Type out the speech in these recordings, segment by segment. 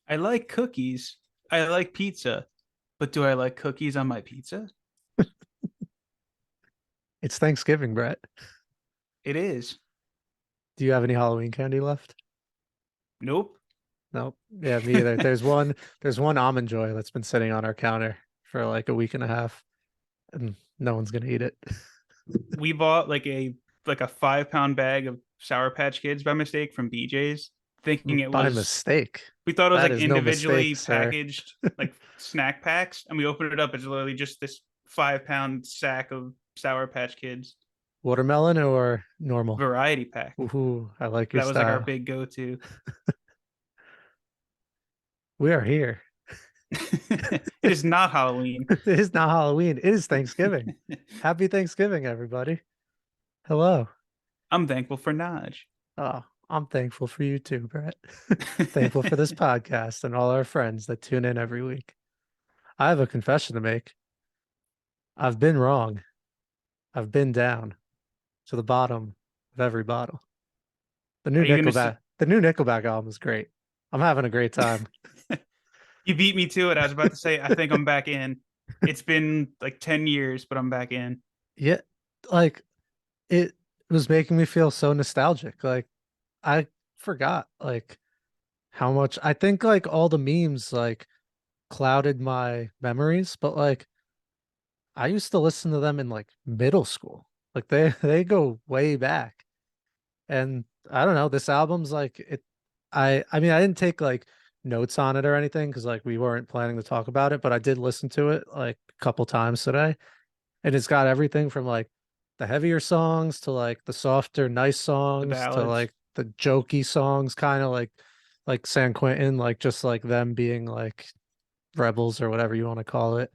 I like cookies. I like pizza. But do I like cookies on my pizza? It's Thanksgiving, Brett. It is. Do you have any Halloween candy left? Nope. Nope. Yeah, me either. There's one almond joy that's been sitting on our counter for like a week and a half, and no one's gonna eat it. We bought like a 5 pound bag of Sour Patch Kids by mistake from BJ's, thinking it By was mistake. we thought it was That like is no mistake, individually sir. packaged like snack packs, and we opened it up. It's literally just this 5 pound sack of Sour Patch Kids Watermelon or normal? variety pack. Ooh, I like your That was like our style. big go-to. We are here. It is not Halloween. It is not Halloween. It is Thanksgiving. Happy Thanksgiving, everybody. Hello. I'm thankful for Naj. Oh, I'm thankful for you too, Brett. Thankful for this podcast and all our friends that tune in every week. I have a confession to make. I've been wrong. I've been down to the bottom of every bottle. The new Are you gonna? Nickelback, the new Nickelback album is great. I'm having a great time. You beat me to it. I was about to say I think I'm back in. It's been like 10 years, but I'm back in. Yeah, like it was making me feel so nostalgic. Like I forgot like how much I think like all the memes like clouded my memories, but like I used to listen to them in like middle school. Like they go way back. And I don't know, this album's like it I mean I didn't take like notes on it or anything because like we weren't planning to talk about it, but I did listen to it like a couple times today. And it's got everything from like the heavier songs to like the softer, nice The songs to ballads. like the jokey songs, kind of like San Quentin, like just like them being like rebels or whatever you want to call it.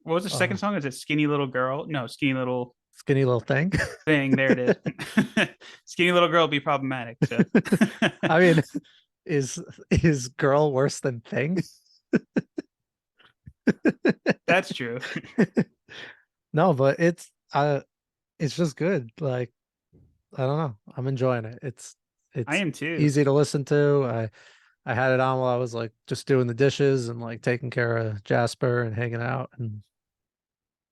What was the second Uh, song? Is it Skinny Little Girl? No, Skinny Little Skinny little thing. Thing. There it is. Skinny Little Girl be problematic. So I mean, is is girl worse than thing? that's true. No, but it's just good. Like I don't know. I'm enjoying it. I It's am too. easy to listen to. I had it on while I was like just doing the dishes and like taking care of Jasper and hanging out and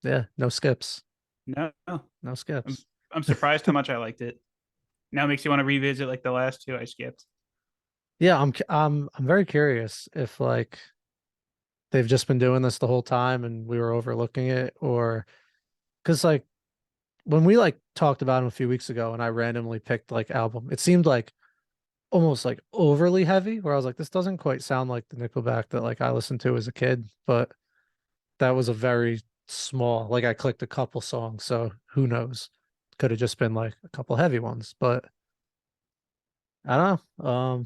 yeah, no skips. No, No I'm skips. I'm surprised how much I liked it. Now it makes you want to revisit like the last two I skipped. Yeah, I'm very curious if like they've just been doing this the whole time and we were overlooking it or because like when we like talked about him a few weeks ago and I randomly picked like album, it seemed like almost like overly heavy where I was like, this doesn't quite sound like the Nickelback that like I listened to as a kid, but that was a very small, like I clicked a couple songs, so who knows? Could have just been like a couple heavy ones, but I don't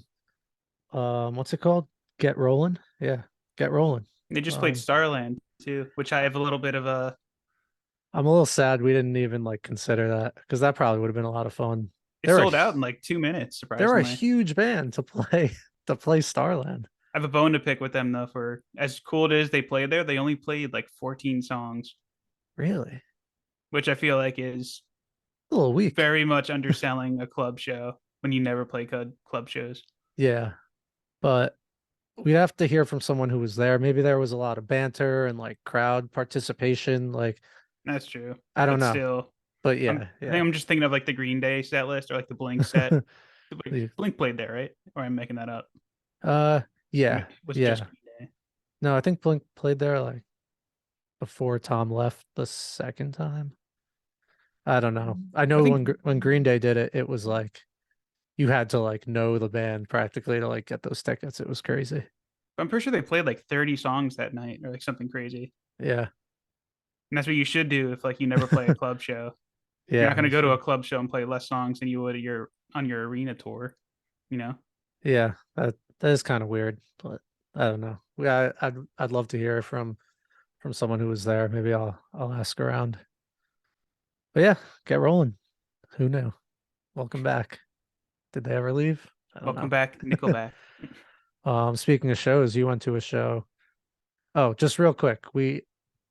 know. What's it called? Get Rollin'? Yeah, Get Rollin'. They just played Um, Starland too, which I have a little bit of a. I'm a little sad we didn't even like consider that because that probably would have been a lot of fun. It They're a sold out in like 2 minutes, they're a surprisingly. huge band to play to play Starland. I have a bone to pick with them though. For as cool it is they played there, they only played like 14 songs, Really? which I feel like is A little weak. very much underselling a club show when you never play club shows. Yeah, but we'd have to hear from someone who was there. Maybe there was a lot of banter and like crowd participation. Like, That's true, I don't but know. still, But I'm. yeah, I think yeah. I'm just thinking of like the Green Day set list or like the Blink set. Wait, The- Blink played there, right? Or I'm making that up. Uh, yeah, Was it just yeah. Green Day? No, I think Blink played there like before Tom left the second time. I don't know. I I know think when Green Day did it, it was like you had to like know the band practically to like get those tickets. It was crazy. I'm pretty sure they played like 30 songs that night or like something crazy. Yeah. And that's what you should do if like you never play a club show. You're not Yeah, going to you go to a should. club show and play less songs than you would on your arena tour, you know? Yeah, that is kind of weird, but I don't know. I'd love to hear from someone who was there. Maybe I'll ask around. But yeah, get rolling. Who knew? Welcome back. Did they ever leave? I don't Welcome know. back, Nickelback. Speaking of shows, you went to a show. Oh, just real quick, we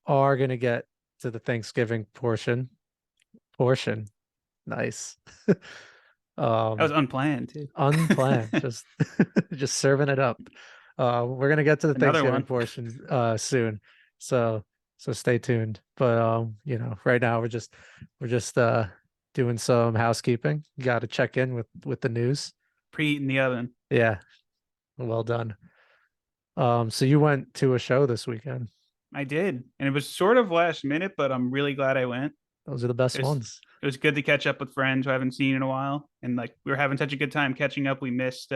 are gonna get to the Thanksgiving portion. Portion. Nice. That was Um, unplanned too. unplanned, just just serving it up. We're gonna get to the Another Thanksgiving one. portion soon, so stay tuned. But right now we're just doing some housekeeping. Got to check in with the news. Preheat in the oven. Yeah, well done. So you went to a show this weekend. I did, and it was sort of last minute, but I'm really glad I went. Those are the best It was ones, it was good to catch up with friends who I haven't seen in a while, and like we were having such a good time catching up. We missed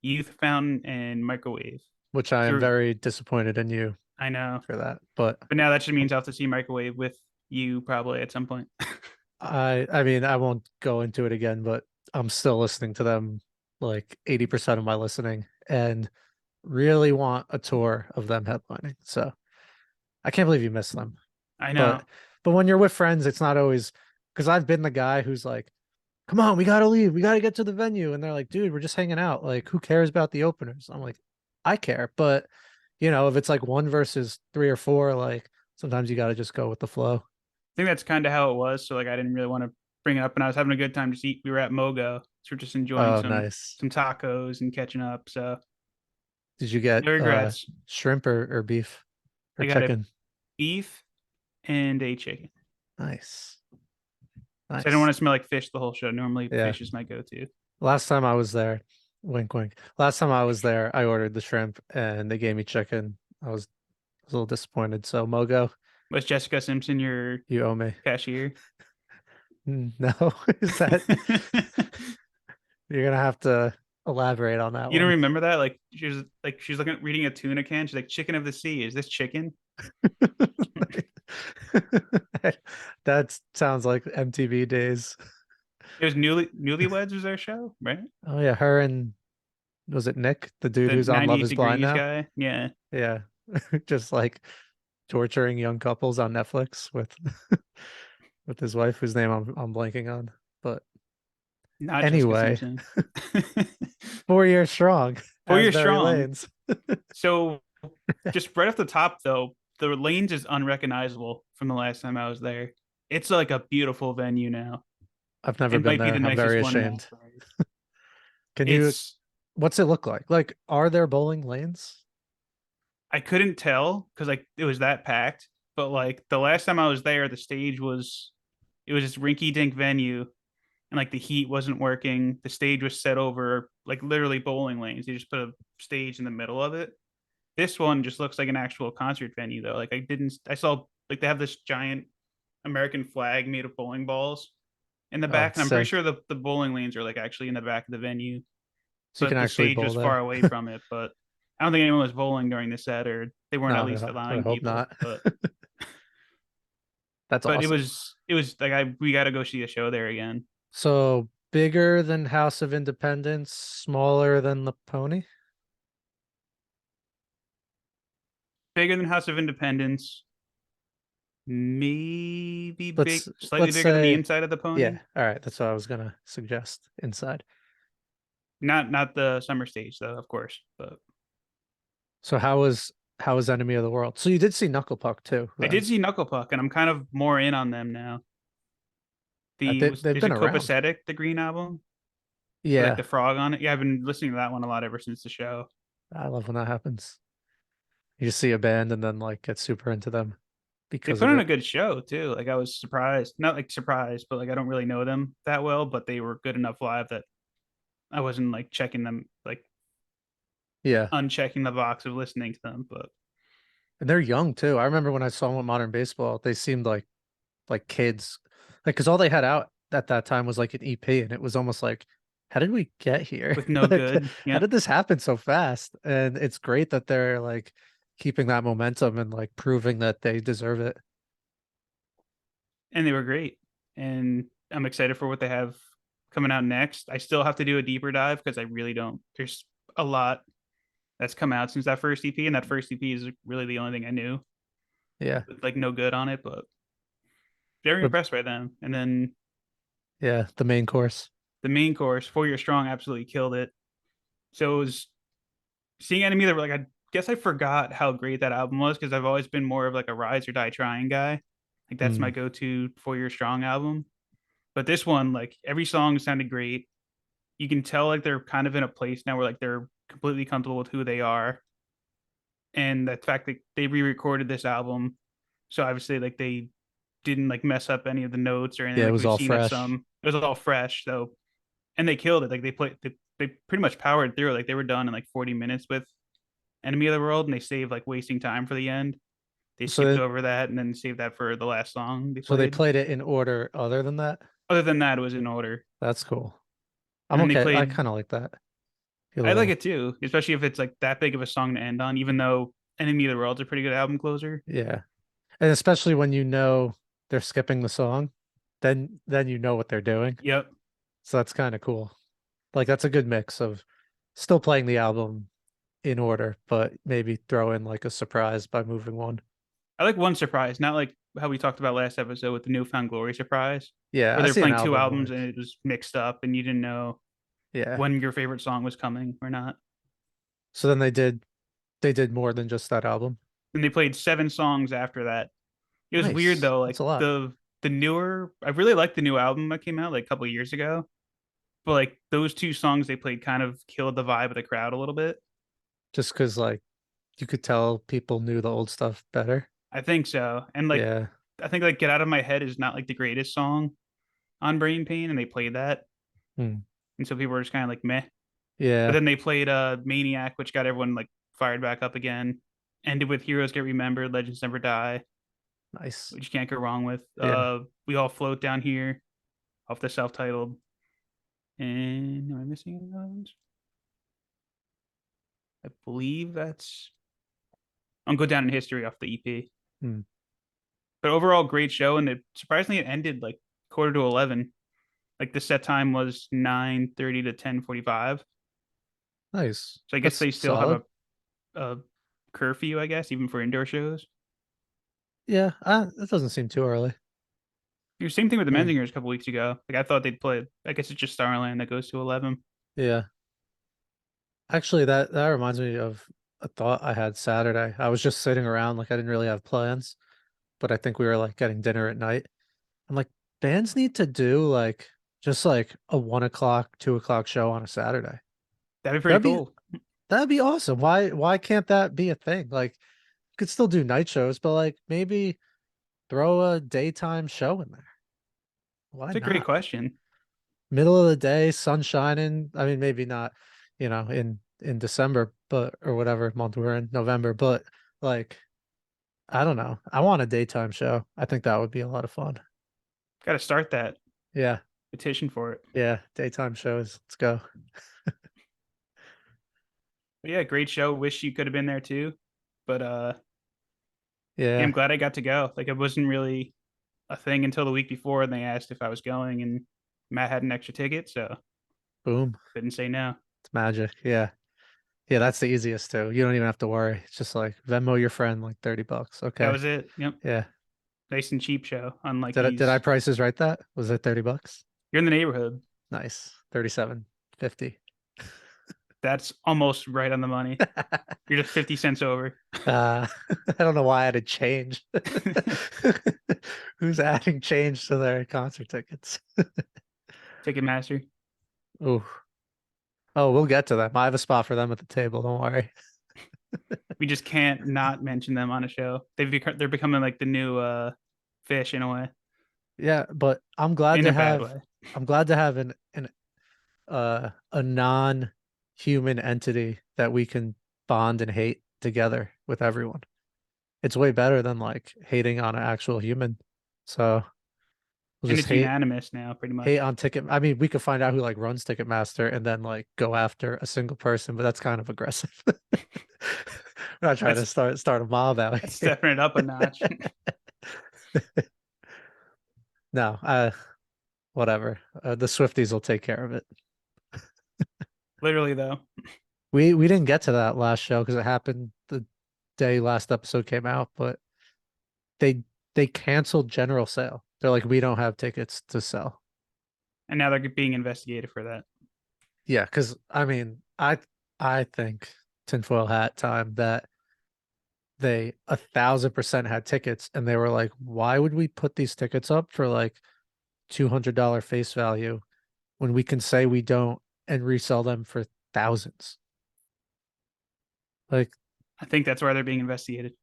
Youth Fountain and Microwave. which I am So very disappointed in you I know, for that. But but now that just means I'll have to see Microwave with you probably at some point. I mean, I won't go into it again, but I'm still listening to them like 80% of my listening and really want a tour of them headlining. So I can't believe you missed them. I But know. when you're with friends, it's not always because I've been the guy who's like, come on, we gotta leave. We gotta get to the venue. And they're like, dude, we're just hanging out. Like, who cares about the openers? I'm like, I care. But if it's like one versus three or four, like sometimes you gotta just go with the flow. I think that's kind of how it was. So like I didn't really want to bring it up, and I was having a good time. Just eat. We were at Mogo, so we're just enjoying Oh, some nice. tacos and catching up. So Did you get no regrets. shrimp or beef or I got a chicken? beef and a chicken. Nice. So I didn't Nice. want to smell like fish the whole show. Normally, Yeah. fish is my go-to. Last time I was there, wink wink. Last time I was there, I ordered the shrimp and they gave me chicken. I was a little disappointed. So Mogo, Was Jessica Simpson your you owe me. cashier? No, is that you're gonna have to elaborate on that You don't one. remember that? She's looking reading a tuna can. She's like, "Chicken of the sea. Is this chicken?" That sounds like MTV days. It was Newlyweds was their show, right? Oh yeah, her and was it Nick, the dude The who's on Love 98 is Blind degrees now? guy. Yeah, Yeah. Just like torturing young couples on Netflix with with his wife, whose name I'm blanking on. But not Jessica anyway, Simpson. 4 years strong, 4 years Asbury strong. Lanes. So just right off the top, though, the lanes is unrecognizable from the last time I was there. It's like a beautiful venue now. I've never It been might be there. the I'm nicest very one in the ashamed. Ospreys. Can you, It's what's it look like? Like, are there bowling lanes? I couldn't tell because like it was that packed. But like the last time I was there, the stage was it was this rinky dink venue, and like the heat wasn't working. The stage was set over like literally bowling lanes. They just put a stage in the middle of it. This one just looks like an actual concert venue though. Like I saw like they have this giant American flag made of bowling balls in the Oh, back, and I'm pretty sick. sure the bowling lanes are like actually in the back of the venue, So you can but the actually stage bowl was far there. away from it. But I don't think anyone was bowling during the set, or they weren't at No, least I allowing hope people. not. But That's but awesome. it was like I we got to go see a show there again. So bigger than House of Independence, smaller than the Pony. Bigger than House of Independence, maybe Let's slightly let's bigger than the say, inside of the pony. yeah. All right, that's what I was gonna suggest. Inside. Not the summer stage though, of course. But So how was Enemy of the World? So you did see Knuckle Puck too, I then? did see Knuckle Puck, and I'm kind of more in on them now. The was They've Is been it around. Copacetic, the Green album with like Yeah, the frog on it? Yeah, I've been listening to that one a lot ever since the show. I love when that happens. You just see a band and then like get super into them They because put of on a it. good show too. Like I was surprised, not like surprised, but like I don't really know them that well, but they were good enough live that I wasn't like checking them, like Yeah. unchecking the box of listening to them. But And they're young too. I remember when I saw them with Modern Baseball, they seemed like kids. Like, because all they had out at that time was like an EP, and it was almost like, how did we get here? with no Like, good, how yep. did this happen so fast? And it's great that they're like keeping that momentum and like proving that they deserve it. And they were great. And I'm excited for what they have coming out next. I still have to do a deeper dive because I really don't. There's a lot that's come out since that first EP, and that first EP is really the only thing I knew Yeah. with like no good on it. But very But impressed by them. And then yeah, the main course. the main course, 4 Year Strong, absolutely killed it. So it was seeing Enemy that were like I guess I forgot how great that album was because I've always been more of like a Rise or Die Trying guy. Like that's my Mm, go-to 4 Year Strong album. But this one, like every song sounded great. You can tell like they're kind of in a place now where like they're completely comfortable with who they are, and the fact that they re-recorded this album, so obviously like they didn't like mess up any of the notes or anything Yeah, it like was we've all seen at fresh. some. It was all fresh, so and they killed it. Like they pretty much powered through. Like they were done in like 40 minutes with Enemy of the World, and they saved like wasting time for the end. They So skipped they, over that and then saved that for the last song they so they played. played it in order other than that. Other than that, it was in order. That's cool. And I'm then they okay. I played. kind of like that. A I like little. it too, especially if it's like that big of a song to end on. Even though Enemy of the World's a pretty good album closer. Yeah. And especially when you know they're skipping the song, then you know what they're doing. Yep, So that's kind of cool. Like that's a good mix of still playing the album in order, but maybe throw in like a surprise by moving one. I like one surprise, not like how we talked about last episode with the Newfound Glory surprise, Yeah, where I they're see an playing two album albums like and it was mixed up and you didn't know yeah. when your favorite song was coming or not. So then they did more than just that album. And they played 7 songs after that. It was weird Nice. though, That's like a lot. the newer. I really liked the new album that came out like a couple of years ago, but like those 2 songs they played kind of killed the vibe of the crowd a little bit. Just because like you could tell people knew the old stuff better. I think so, and like Yeah. I think like Get Out of My Head is not like the greatest song on Brain Pain, and they played that, Hmm. and so people were just kind of like meh. But Yeah. then they played Maniac, which got everyone like fired back up again. Ended with Heroes Get Remembered, Legends Never Die, Nice. which you can't go wrong with. Yeah. We All Float Down Here off the self-titled. And am I missing any other ones? I believe that's I'll Go Down in History off the EP. Hmm. But overall, great show, and surprisingly it ended like quarter to 11. Like the set time was 9:30 to 10:45. Nice. So I guess That's they still have solid. a curfew, I guess, even for indoor shows. Yeah, that doesn't seem too early. Same thing with the Yeah. Menzingers a couple weeks ago. Like I thought they'd play. I guess it's just Starland that goes to 11. Yeah. Actually, that reminds me of a thought I had Saturday. I was just sitting around, like I didn't really have plans, but I think we were like getting dinner at night. I'm like, bands need to do like just like a 1 o'clock, 2 o'clock show on a Saturday. That'd be pretty That'd be cool. that'd be awesome. Why can't that be a thing? Like, you could still do night shows, but like maybe throw a daytime show in there. Why It's a great not? question. Middle of the day, sun shining. I mean, maybe not, in December, but or whatever month we're in, November, but like I don't know. I want a daytime show. I think that would be a lot of fun. Got to start that Yeah. petition for it. Yeah, daytime shows. Let's go. But yeah, great show. Wish you could have been there too. But yeah, I'm Yeah. glad I got to go. Like it wasn't really a thing until the week before, and they asked if I was going, and Matt had an extra ticket, so Boom. couldn't say no. It's magic. Yeah. Yeah, that's the easiest too. You don't even have to worry. It's just like Venmo your friend like $30. That Okay. was it. Yep, Yeah. nice and cheap show. Unlike Did I these, prices right that? Was it $30? you're in the neighborhood. Nice. 37.50. That's almost right on the money. You're just 50 cents over. I don't know why I had to change. Who's adding change to their concert tickets? Ticketmaster. Oh, oh, we'll get to them. I have a spot for them at the table. Don't worry. We just can't not mention them on a show. They're becoming like the new fish in a way, Yeah, but in a bad way. I'm glad to have a non-human entity that we can bond and hate together with everyone. It's way better than like hating on an actual human. So we'll And just it's unanimous now, pretty hate much. on ticket. I mean, we could find out who like runs Ticketmaster and then like go after a single person, but that's kind of aggressive. We're not trying to That's start a mob out that's here. stepping it up a notch. No, whatever. The Swifties will take care of it. Literally though. We didn't get to that last show because it happened the day last episode came out, but they they canceled general sale. They're like, we don't have tickets to sell. And now they're being investigated for that. Yeah, because I mean, I think tinfoil hat time that they 1,000% had tickets and they were like, why would we put these tickets up for like $200 face value when we can say we don't and resell them for thousands? Like, I think that's why they're being investigated.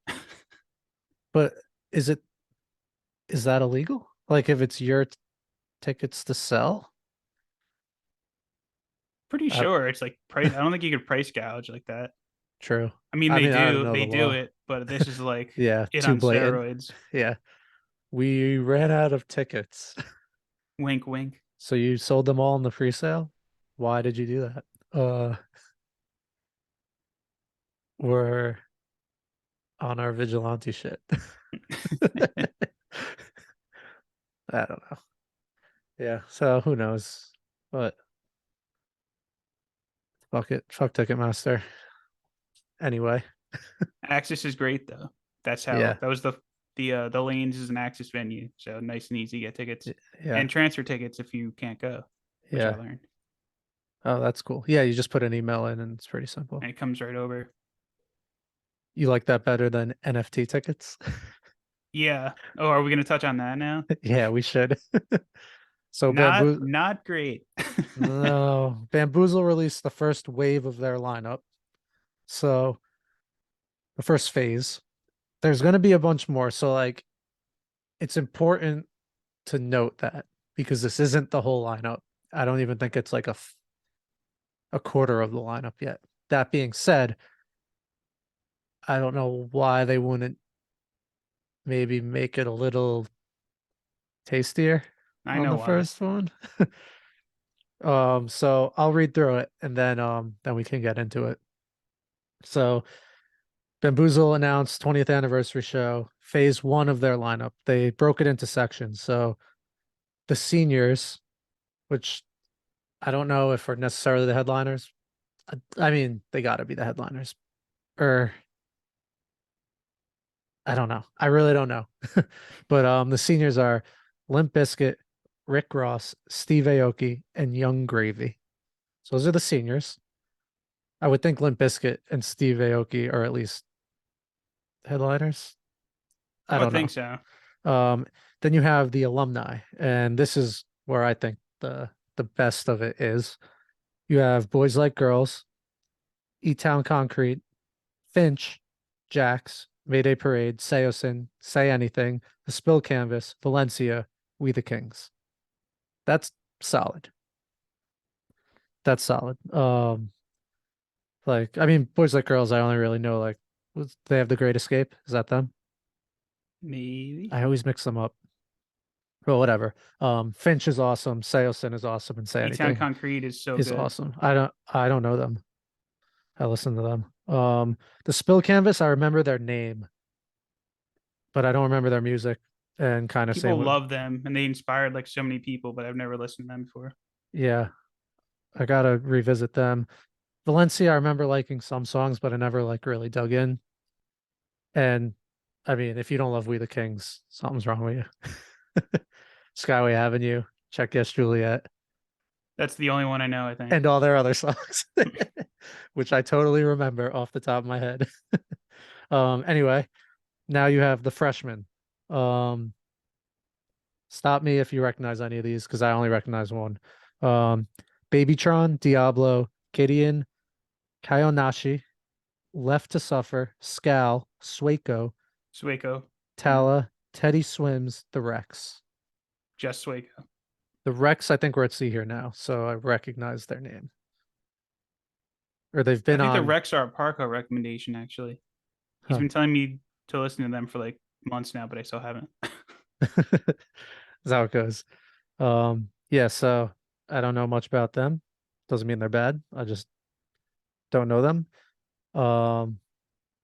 but is it is that illegal? Like if it's your tickets to sell? Pretty I, sure it's like price. I don't think you could price gouge like that. true. I mean, I mean, I don't know they the do law. it, but this is like Yeah, it too on blatant. steroids. Yeah. We ran out of tickets. Wink, wink. So you sold them all in the pre-sale? Why did you do that? We're on our vigilante shit. I don't know. Yeah, so who knows? But fuck it. Fuck Ticketmaster. Anyway, Axis is great though. That's how yeah. that was the lanes is an Axis venue, so nice and easy to get tickets Yeah. and transfer tickets if you can't go, which I Yeah. learned, Oh, that's cool. Yeah, you just put an email in and it's pretty simple. and it comes right over. You like that better than NFT tickets? Yeah. Oh, are we gonna touch on that now? Yeah, we should. So Not great. no, Bamboozle released the first wave of their lineup. So the first phase. There's going to be a bunch more. So like it's important to note that because this isn't the whole lineup. I don't even think it's like a quarter of the lineup yet. That being said, I don't know why they wouldn't maybe make it a little tastier I on know the why. first one. So I'll read through it and then we can get into it. So Bamboozle announced 20th anniversary show, phase one of their lineup. They broke it into sections. So the seniors, which I don't know if are necessarily the headliners. I mean, they got to be the headliners. Or I don't know. I really don't know. But the seniors are Limp Bizkit, Rick Ross, Steve Aoki, and Young Gravy. So those are the seniors. I would think Limp Bizkit and Steve Aoki are at least headliners. I I would don't think know. so. Um, then you have the alumni, and this is where I think the best of it is. You have Boys Like Girls, E Town Concrete, Finch, Jax, Mayday Parade, Seosin, Say Anything, The Spill Canvas, Valencia, We the Kings. That's solid. That's solid. Like I mean, Boys Like Girls, I only really know like they have the Great Escape. Is that them? Maybe. I always mix them up. Well, whatever. Finch is awesome. Seosin is awesome, and Say E-Town Anything Concrete is so is good. awesome. I don't know them. I listen to them. The Spill Canvas, I remember their name, but I don't remember their music. And kind of same People with love them and they inspired like so many people, but I've never listened to them before. yeah, I gotta revisit them. Valencia, I remember liking some songs, but I never like really dug in. And I mean, if you don't love We the Kings, something's wrong with you. Skyway Avenue, Check Yes Juliet, That's the only one I know, I think. and all their other songs, which I totally remember off the top of my head. Anyway, now you have the freshmen. Um, Stop me if you recognize any of these because I only recognize one. Um, Babytron, Diablo, Gideon, Kayonashi, Left to Suffer, Scal, Swaco, Sueco. I know. Tala, Teddy Swims, the Rex. Just Sueco. The Rex, I think we're at sea here now, so I recognize their name. Or they've I been think the on. Rex are a Parko recommendation, actually. He's Huh. been telling me to listen to them for like months now, but I still haven't. Is how it goes. Yeah, so I don't know much about them. Doesn't mean they're bad. I just don't know them. Um,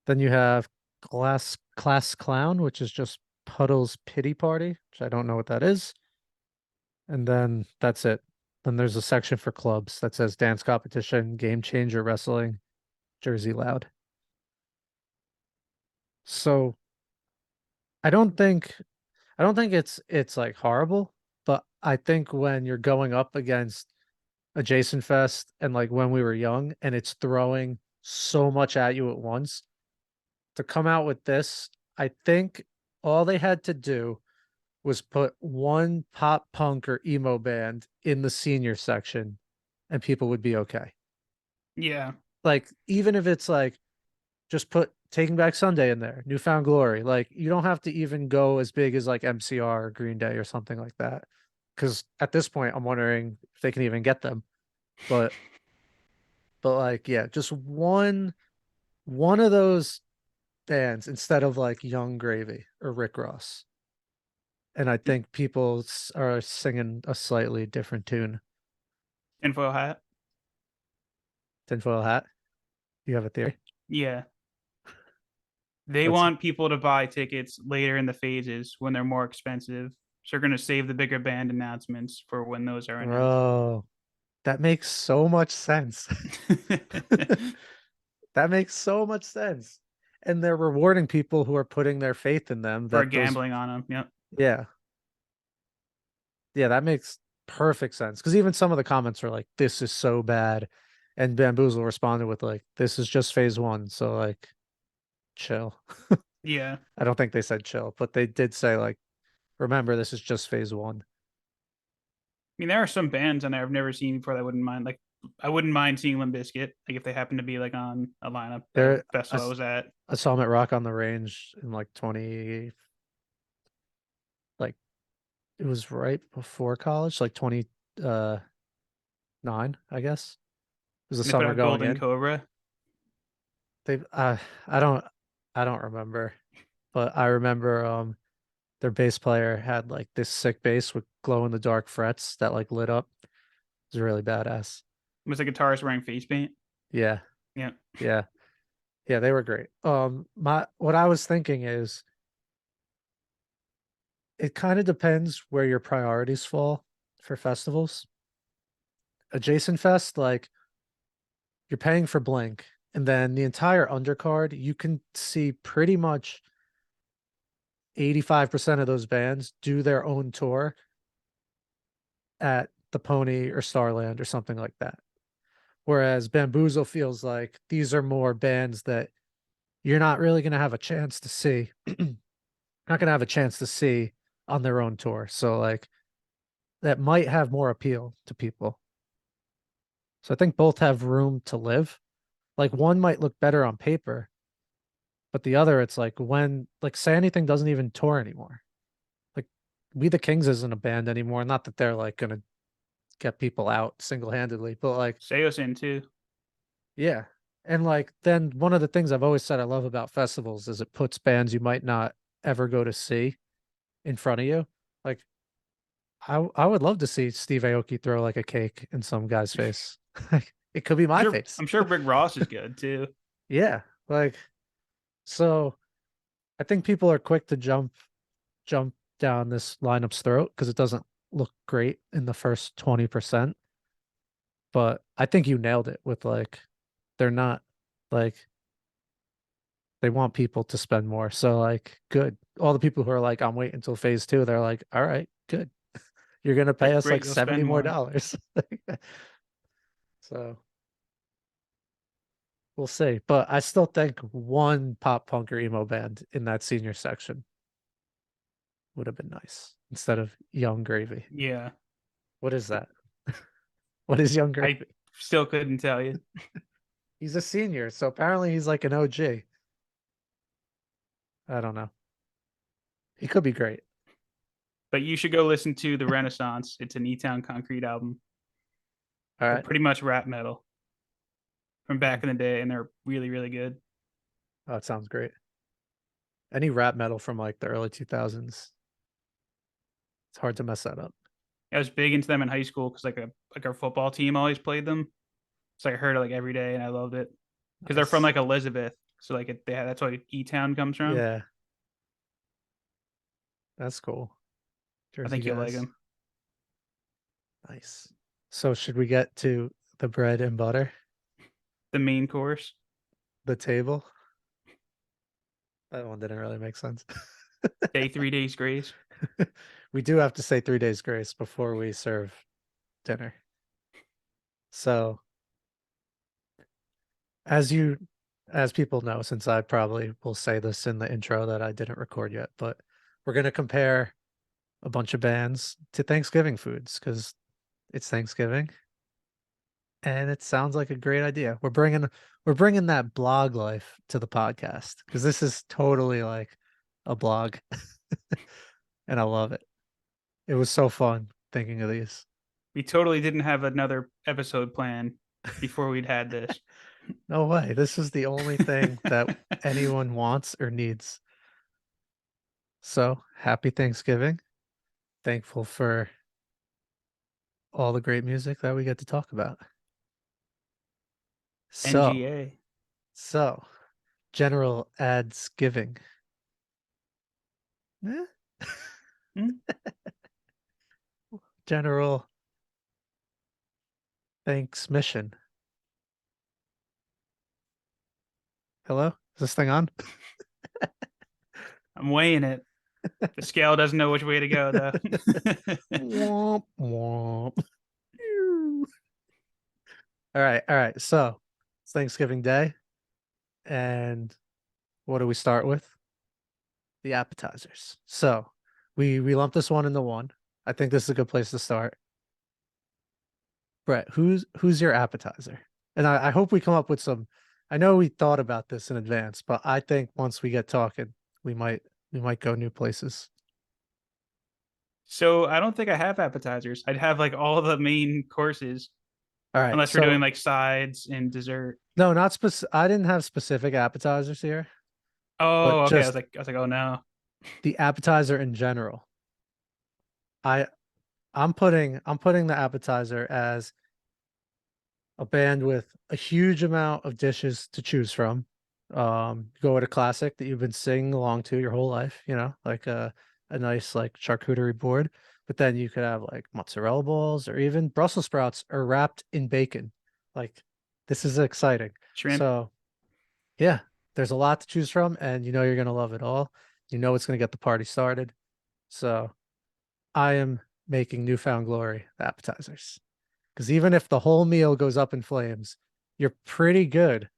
then you have Class Clown, which is just Puddle's Pity Party, which I don't know what that is. And then that's it. Then there's a section for clubs that says dance competition, game changer wrestling, Jersey Loud. So I don't think I don't think it's like horrible, but I think when you're going up against a Jason Fest and like when we were young and it's throwing so much at you at once to come out with this, I think all they had to do was put one pop punk or emo band in the senior section and people would be okay. Yeah. Like, even if it's like just put Taking Back Sunday in there, Newfound Glory. Like, you don't have to even go as big as like MCR or Green Day or something like that. Because at this point, I'm wondering if they can even get them. But like, yeah, just one of those bands instead of like Young Gravy or Rick Ross. And I think people are singing a slightly different tune. Tinfoil hat. Tinfoil Hat, you have a theory? Yeah. They What's want people to buy tickets later in the phases when they're more expensive. So they're going to save the bigger band announcements for when those are announced. bro? That makes so much sense. That makes so much sense. And they're rewarding people who are putting their faith in them For that those, gambling on them. Yep. yeah, yeah, that makes perfect sense. Because even some of the comments are like, this is so bad. And Bamboozle responded with like, this is just phase one. So like, chill. Yeah. I I don't think they said chill, but they did say like, remember, this is just phase one. mean, there are some bands on there I've never seen before that I wouldn't mind. Like, I wouldn't mind seeing Limp Bizkit, like if they happen to be like on a lineup at a There, festival I was at. I saw him at Rock on the Range in like 20, like it was right before college, like 20 uh 9, I guess. It was the And they put summer out going Golden in. Cobra. They I don't remember, but I remember their bass player had like this sick bass with glow in the dark frets that like lit up. It was really badass. Was the guitarist wearing face paint? Yeah, Yeah. yeah, yeah, they were great. My what I was thinking is it kind of depends where your priorities fall for festivals. A Jason Fest, like you're paying for Blink, and then the entire undercard, you can see pretty much 85% of those bands do their own tour at the Pony or Starland or something like that. Whereas Bamboozle feels like these are more bands that you're not really going to have a chance to see, not going to have a chance to see on their own tour. So, like, that might have more appeal to people. So, I think both have room to live. Like, one might look better on paper, but the other, it's like when, like, Say Anything doesn't even tour anymore. Like, We the Kings isn't a band anymore. Not that they're like going to get people out single handedly, but like, Seo's in too. yeah. And like then one of the things I've always said I love about festivals is it puts bands you might not ever go to see in front of you. Like I would love to see Steve Aoki throw like a cake in some guy's face. Like it could be I'm my sure face. I'm sure Rick Ross is good too. Yeah. Like so I think people are quick to jump down this lineup's throat because it doesn't look great in the first 20%. But I think you nailed it with like they're not like they want people to spend more. So like good. All the people who are like, I'm waiting until phase two, they're like, all right, good. You're gonna pay Like, us great, like you'll 70 spend more more. dollars. So we'll see. But I still think one pop punk or emo band in that senior section would have been nice instead of Young Gravy. Yeah. What is that? What is Young I Gravy? still couldn't tell you. He's a senior, so apparently he's like an OG. I don't know. He could be great. But you should go listen to The Renaissance. It's an E Town Concrete album. All They're right. pretty much rap metal from back in the day, and they're really, really good. Oh, it sounds great. Any rap metal from like the early 2000s. It's hard to mess that up. I was big into them in high school because like our football team always played them. So I heard it like every day, and I loved it because they're from Nice. like Elizabeth. So like that's why E Town comes from. Yeah, that's cool. I Jersey think you'll like guys. them. Nice. So should we get to the bread and butter, The main course. the table? That one didn't really make sense. Day 3 days grace. We do have to say 3 days grace before we serve dinner. So as you as people know, since I probably will say this in the intro that I didn't record yet, but we're gonna compare a bunch of bands to Thanksgiving foods because it's Thanksgiving, and it sounds like a great idea. We're bringing that blog life to the podcast because this is totally like a blog, and I love it. It was so fun thinking of these. We totally didn't have another episode planned before we'd had this. No way. This is the only thing that anyone wants or needs. So happy Thanksgiving. Thankful for all the great music that we get to talk about. So, NGA. so general ads giving. Eh? Hmm? General thanks mission. Hello? Is this thing on? I'm weighing it. The scale doesn't know which way to go, though. Womp womp. All right, all right. So it's Thanksgiving Day, and what do we start with? The appetizers. So we lump this one into one. I think this is a good place to start. Brett, who's your appetizer? And I hope we come up with some. I know we thought about this in advance, but I think once we get talking, we might we might go new places. So I don't think I have appetizers. I'd have like all the main courses, All right. unless we're doing So like sides and dessert. no, not I didn't have specific appetizers here, but Oh, okay. just I was like, oh no. the appetizer in general. I I'm putting the appetizer as a band with a huge amount of dishes to choose from. Go with a classic that you've been singing along to your whole life, like a nice like charcuterie board. But then you could have like mozzarella balls or even Brussels sprouts are wrapped in bacon. Like this is exciting. Shrimp. So yeah, there's a lot to choose from, and you're gonna love it all. You know it's gonna get the party started. So I am making Newfound Glory the appetizers. Because even if the whole meal goes up in flames, you're pretty good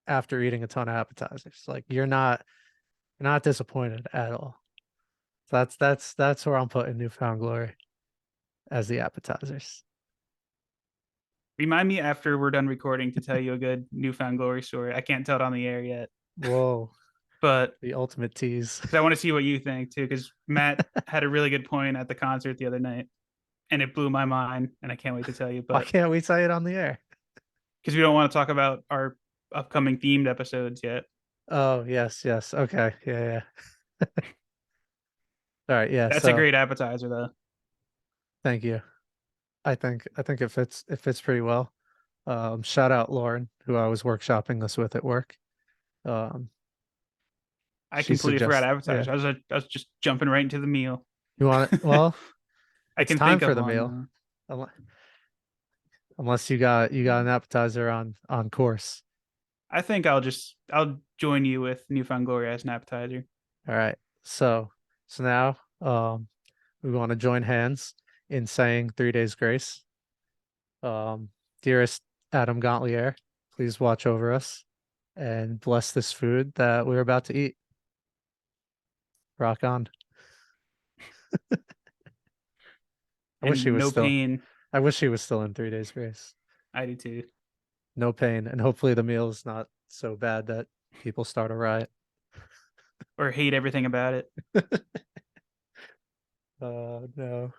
after eating a ton of appetizers. Like you're not disappointed at all. So that's where I'm putting Newfound Glory as the appetizers. Remind me after we're done recording to tell you a good newfound glory story. I can't tell it on the air yet, Whoa, but the ultimate tease. because I want to see what you think too. Because Matt had a really good point at the concert the other night, and it blew my mind, and I can't wait to tell you. Why But can't we say it on the air? because we don't want to talk about our upcoming themed episodes yet. Oh, yes, yes. Okay. Yeah, yeah. All right, yeah. That's a So great appetizer, though. thank you. I think it fits pretty well. Shout out Lauren, who I was workshopping this with at work. Um, I she completely forgot suggests, yeah. appetizer. I was just jumping right into the meal. You want it? Well, I it's can time think for of the one meal. though. Unle- Unless you got an appetizer on course. I think I'll join you with newfound glory as an appetizer. All right. So now we want to join hands in saying 3 days grace. Dearest Adam Gauntlier, please watch over us and bless this food that we're about to eat. Rock on. I wish he And was no still pain. I wish he was still in 3 days grace. I do too. No pain. And hopefully the meal is not so bad that people start a riot. Or hate everything about it. No.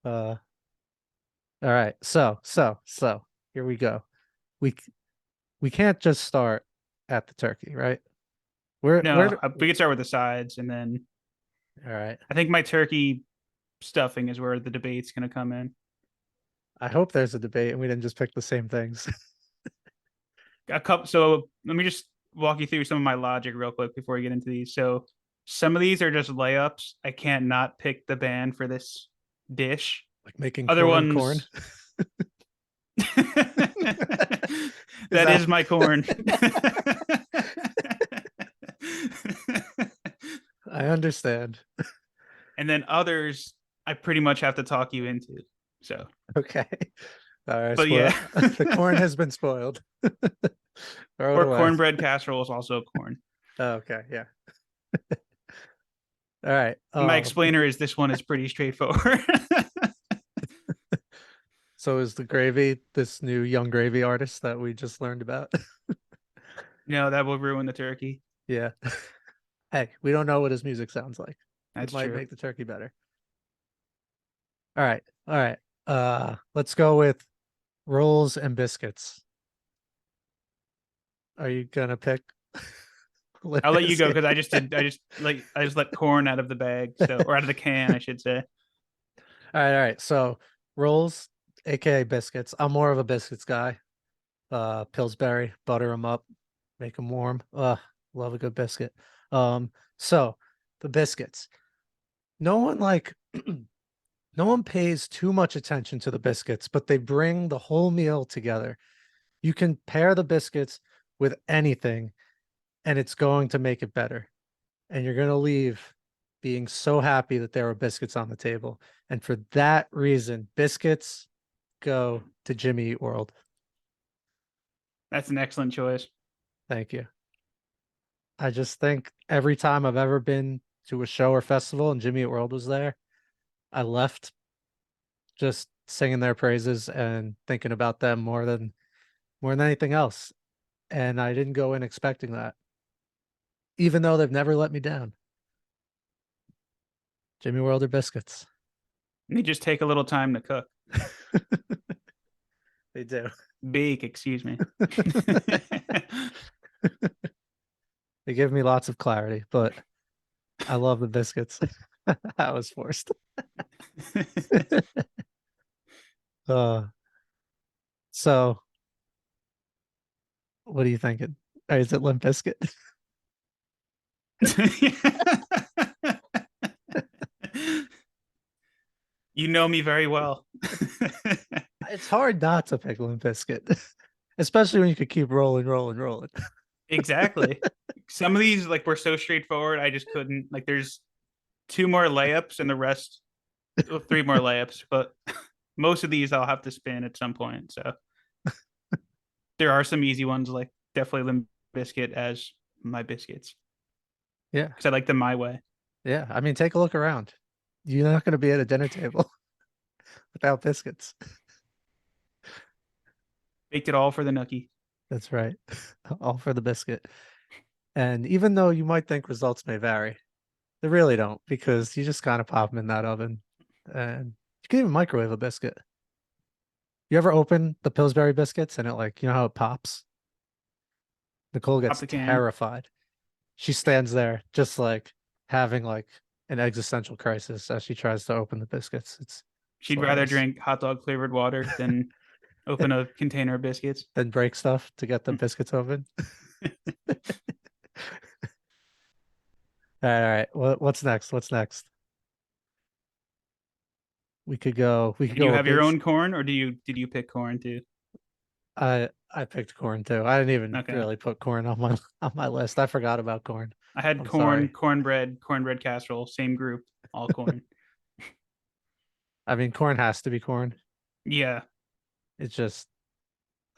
Uh all right. So here we go. We we can't just start at the turkey, right? Where No, we could start with the sides, and then all right. I think my turkey stuffing is where the debate's going to come in. I hope there's a debate and we didn't just pick the same things. A couple. So let me just walk you through some of my logic real quick before we get into these. So some of these are just layups. I can't not pick the band for this dish. Like making Other corn. ones. Is That that is my corn. I understand. And then others, I pretty much have to talk you into. So, Okay. All right, but yeah. the corn has been spoiled. Throw it Or away. cornbread casserole is also corn. Oh, okay, yeah. All right. My explainer is this one is pretty straightforward. So is the gravy this new Young Gravy artist that we just learned about? No, that will ruin the turkey. Yeah. Hey, we don't know what his music sounds like. It That's might true. make the turkey better. All right. All right. Let's go with rolls and biscuits. Are you gonna pick Limp I'll let you go Bizkit? because I just let corn out of the bag, so or out of the can, I should say. All right. So rolls, aka biscuits. I'm more of a biscuits guy. Pillsbury, butter them up, make them warm. Love a good biscuit. So the biscuits. No one like no one pays too much attention to the biscuits, but they bring the whole meal together. You can pair the biscuits with anything, and it's going to make it better. And you're going to leave being so happy that there are biscuits on the table. And for that reason, biscuits go to Jimmy Eat World. That's an excellent choice. Thank you. I just think every time I've ever been to a show or festival and Jimmy Eat World was there, I left just singing their praises and thinking about them more than anything else. And I didn't go in expecting that, even though they've never let me down. Jimmy World or biscuits. They just take a little time to cook. They do. Bake, excuse me. They give me lots of clarity, but I love the biscuits. That was forced. uh, so what are you thinking? Is it Limp Bizkit? You know me very well. It's hard not to pick Limp Bizkit, especially when you could keep rolling, rolling, rolling. Exactly. Some of these like were so straightforward, I just couldn't. Like, there's two more layups and the rest, well, three more layups, but most of these I'll have to spin at some point. So there are some easy ones, like definitely Limp Biscuit as my biscuits Yeah, because I like them my way. yeah. I mean, take a look around. You're not going to be at a dinner table without biscuits. Baked it all for the nookie. That's right. All for the biscuit. And even though you might think results may vary, they really don't because you just kind of pop them in that oven and you can even microwave a biscuit. You ever open the Pillsbury biscuits and it like, you know how it pops? Nicole Pop gets the can. terrified. She stands there just like having like an existential crisis as she tries to open the biscuits. It's She'd rather hilarious. drink hot dog flavored water than open a container of biscuits. Then break stuff to get the biscuits open. All right. What's next? What's next? We could Did you go a have your big own corn, or did you pick corn too? I picked corn too. I didn't even Okay, really put corn on my on my list. I forgot about corn. I had I'm corn, sorry. cornbread casserole, same group, all corn. I mean, corn has to be corn. Yeah, It's just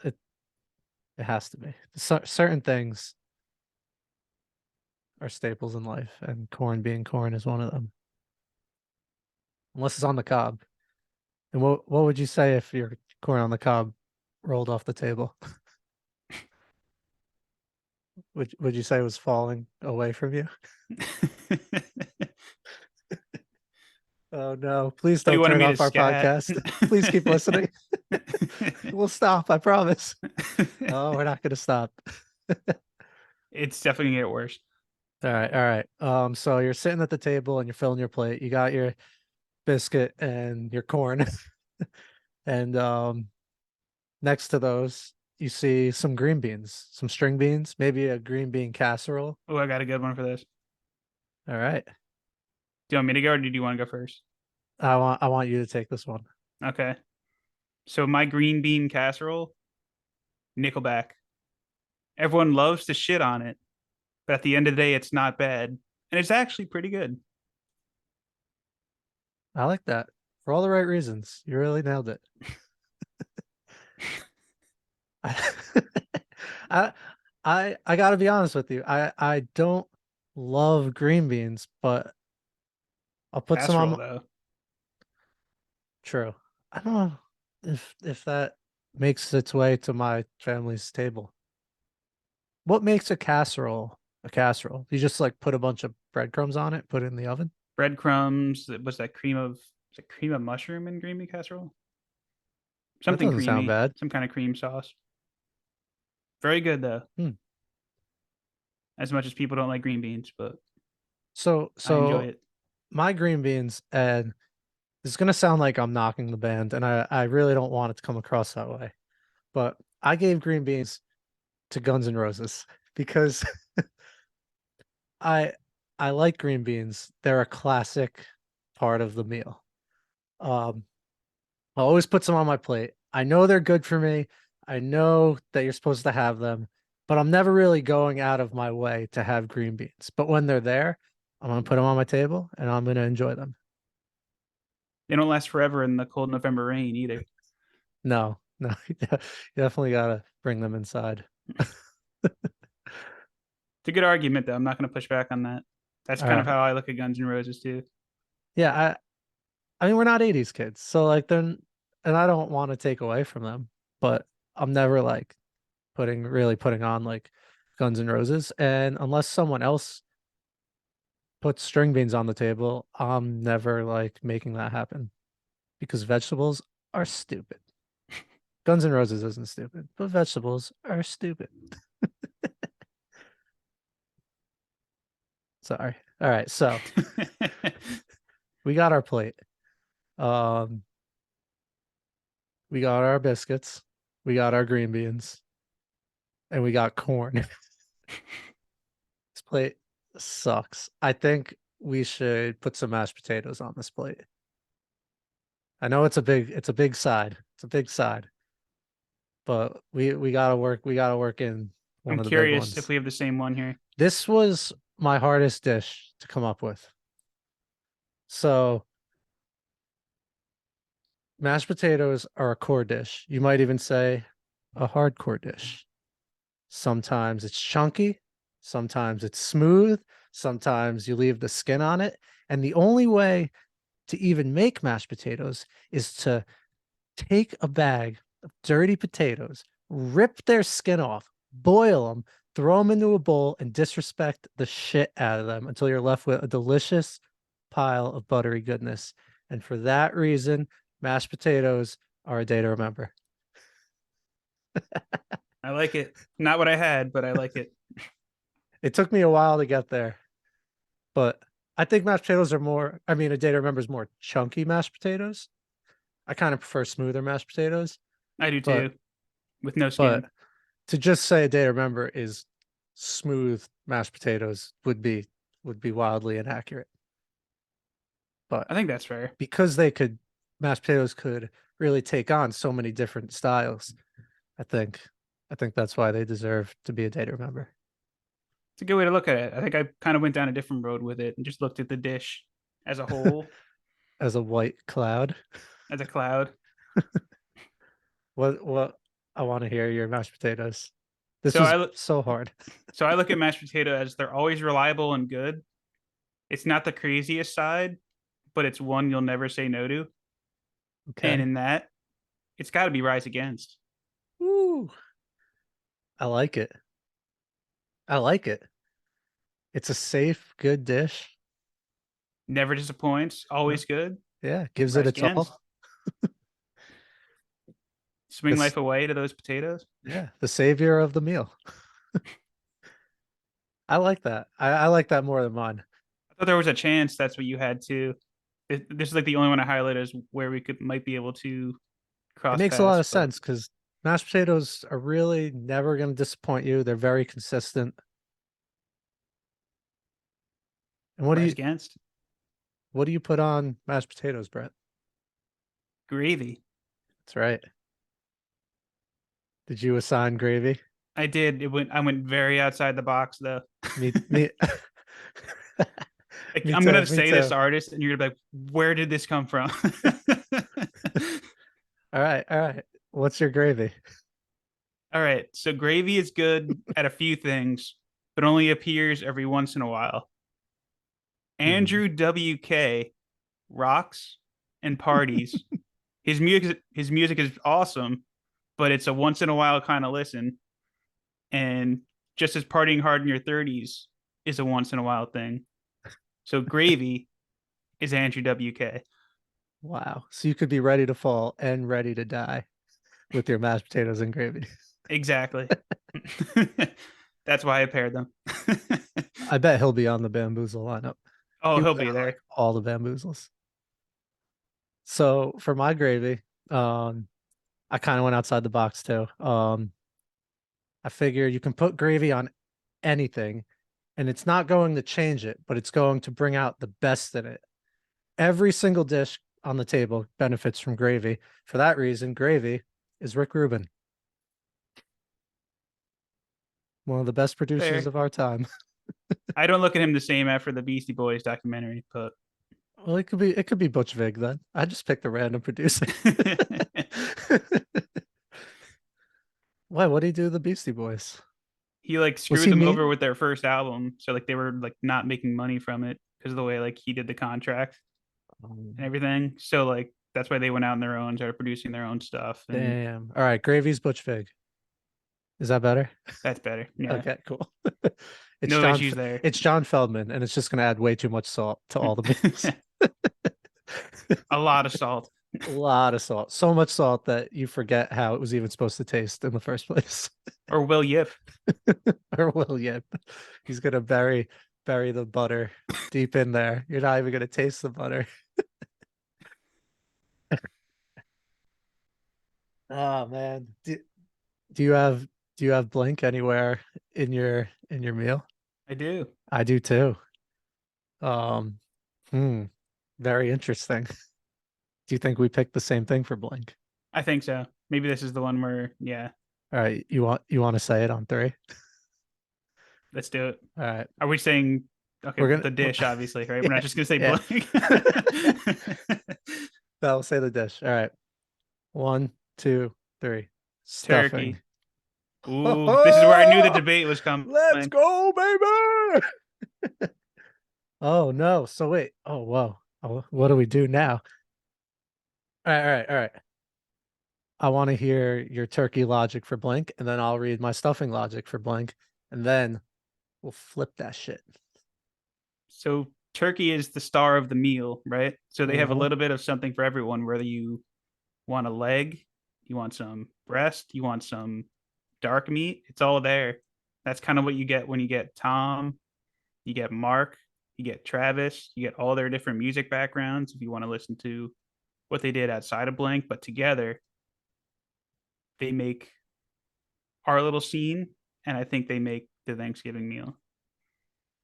it it has to be. Certain things are staples in life, and corn being corn is one of them. Unless it's on the cob. And what would you say if your corn on the cob rolled off the table? Would you say it was falling away from you? Oh no, please But he don't wanted turn me to off our scat. podcast. Please keep listening. We'll stop, I promise. No, we're not gonna stop. It's definitely gonna get worse. All right, all right. So you're sitting at the table and you're filling your plate. You got your biscuit and your corn. And next to those, you see some green beans, some string beans, maybe a green bean casserole. Oh, I got a good one for this. All right. Do you want me to go, or do you want to go first? I want you to take this one. Okay. So my green bean casserole, Nickelback. Everyone loves to shit on it, but at the end of the day, it's not bad, and it's actually pretty good. I like that. For all the right reasons. You really nailed it. I I gotta be honest with you. I don't love green beans, but I'll put some Casserole on. though. True. I don't know if that makes its way to my family's table. What makes a casserole a casserole? You just like put a bunch of breadcrumbs on it, put it in the oven. Breadcrumbs. Was that cream of? Was it cream of mushroom in green bean casserole? That Something doesn't sound creamy. bad. Some kind of cream sauce. Very good though. Hmm. As much as people don't like green beans, but So I enjoy so it. my green beans, and it's gonna sound like I'm knocking the band, and I really don't want it to come across that way. But I gave green beans to Guns N' Roses because I I like green beans. They're a classic part of the meal. Um, I always put some on my plate. I know they're good for me. I know that you're supposed to have them, but I'm never really going out of my way to have green beans. But when they're there, I'm gonna put them on my table and I'm gonna enjoy them. They don't last forever in the cold November rain either. No, no, you definitely gotta bring them inside. It's a good argument though. I'm not going to push back on that. That's All kind of right. how I look at Guns N' Roses too. Yeah, I mean we're not 80s kids, so like then and I don't want to take away from them, but I'm never like putting on like Guns N' Roses. And unless someone else puts string beans on the table, I'm never like making that happen because vegetables are stupid. Guns N' Roses isn't stupid, but vegetables are stupid. Sorry. All right, so we got our plate. Um, we got our biscuits, we got our green beans, and we got corn. This plate sucks. I think we should put some mashed potatoes on this plate. I know it's a big side. It's a big side, but we gotta work in one I'm of the big curious if ones. we have the same one here. This was my hardest dish to come up with. So mashed potatoes are a core dish. You might even say a hardcore dish. Sometimes it's chunky, sometimes it's smooth, sometimes you leave the skin on it. And the only way to even make mashed potatoes is to take a bag of dirty potatoes, rip their skin off, boil them, throw them into a bowl, and disrespect the shit out of them until you're left with a delicious pile of buttery goodness. And for that reason, mashed potatoes are a day to remember. I like it. Not what I had, but I like it. It took me a while to get there, but I think mashed potatoes are more, I mean, a day to remember is more chunky mashed potatoes. I kind of prefer smoother mashed potatoes, I do but too, with no but skin. to just say a day to remember is smooth mashed potatoes would be wildly inaccurate. But I think that's fair. because they could mashed potatoes could really take on so many different styles, I think I think that's why they deserve to be a day to remember. It's a good way to look at it. I think I kind of went down a different road with it and just looked at the dish as a whole, As a white cloud. as a cloud. What I want to hear your mashed potatoes. This So was I so hard. so I look at mashed potato as they're always reliable and good. It's not the craziest side, but it's one you'll never say no to. And Okay. in that, it's got to be rise against. Woo. I like it. I like it. It's a safe, good dish. Never disappoints, No, always good. yeah, gives it Rise its against. all. Swing This, life away to those potatoes. yeah, the savior of the meal. I like that. I like that more than mine. I thought there was a chance that's what you had too. This is like the only one I highlighted as where we could might be able to It cross makes a lot paths, of but sense because mashed potatoes are really never going to disappoint you. They're very consistent. And rise against what do you put on mashed potatoes, Brett? gravy. That's right. Did you assign gravy? I did. I went very outside the box though. Me, Like, me I'm too. gonna Me say too. this artist, and you're gonna be like, "Where did this come from?" All right. All right. What's your gravy? All right. So gravy is good at a few things, but only appears every once in a while. Hmm. Andrew WK. rocks and parties. His music is awesome, but it's a once in a while kind of listen. And just as partying hard in your 30s is a once in a while thing. So Gravy is Andrew WK. Wow. So you could be ready to fall and ready to die with your mashed potatoes and gravy. Exactly. That's why I paired them. I bet he'll be on the Bamboozle lineup. Oh, He he'll was be on like there. all the Bamboozles. So for my gravy, I kind of went outside the box too. I figure you can put gravy on anything and it's not going to change it, but it's going to bring out the best in it. Every single dish on the table benefits from gravy. For that reason, gravy is Rick Rubin, one of the best producers Fair. of our time. I don't look at him the same after the Beastie Boys documentary, but Well, it could be Butch Vig then. I just picked a random producer. Why? What did he do to the Beastie Boys? he like Was screwed he them over mean? with their first album. So like they were like not making money from it because of the way like he did the contract and everything. So like that's why they went out on their own, started producing their own stuff, and Damn. All right, Gravy's Butch Vig. Is that better? that's better. Yeah, Okay, cool. It's no John. issues there. It's John Feldman, and it's just going to add way too much salt to all the meals. A lot of salt. A lot of salt, so much salt that you forget how it was even supposed to taste in the first place. Or Will Yip. Or will Yip. He's going to bury the butter deep in there. You're not even going to taste the butter. Oh man. Do you have do you have Blink anywhere in your meal? I do. I do too. Um, hmm, very interesting. Do you think we picked the same thing for Blink? I think so. Maybe this is the one where, yeah, All right, you want to say it on three? let's do it. All right, Are we saying okay? we're The gonna dish, obviously, right? We're yeah, not just gonna say yeah. blank. I'll say the dish. All right, one, two, three. Stuffing. Turkey. Ooh, this is where I knew the debate was coming. Let's go, baby! Oh no! So wait. Oh whoa. Oh, what do we do now? All right, all right, all right. I want to hear your turkey logic for blank, and then I'll read my stuffing logic for blank, and then we'll flip that shit. So turkey is the star of the meal, right? So they have a Uh-huh. little bit of something for everyone, whether you want a leg, you want some breast, you want some dark meat, it's all there. That's kind of what you get when you get Tom, you get Mark, you get Travis, you get all their different music backgrounds if you want to listen to what they did outside of Blank, but together they make our little scene, and I think they make the Thanksgiving meal.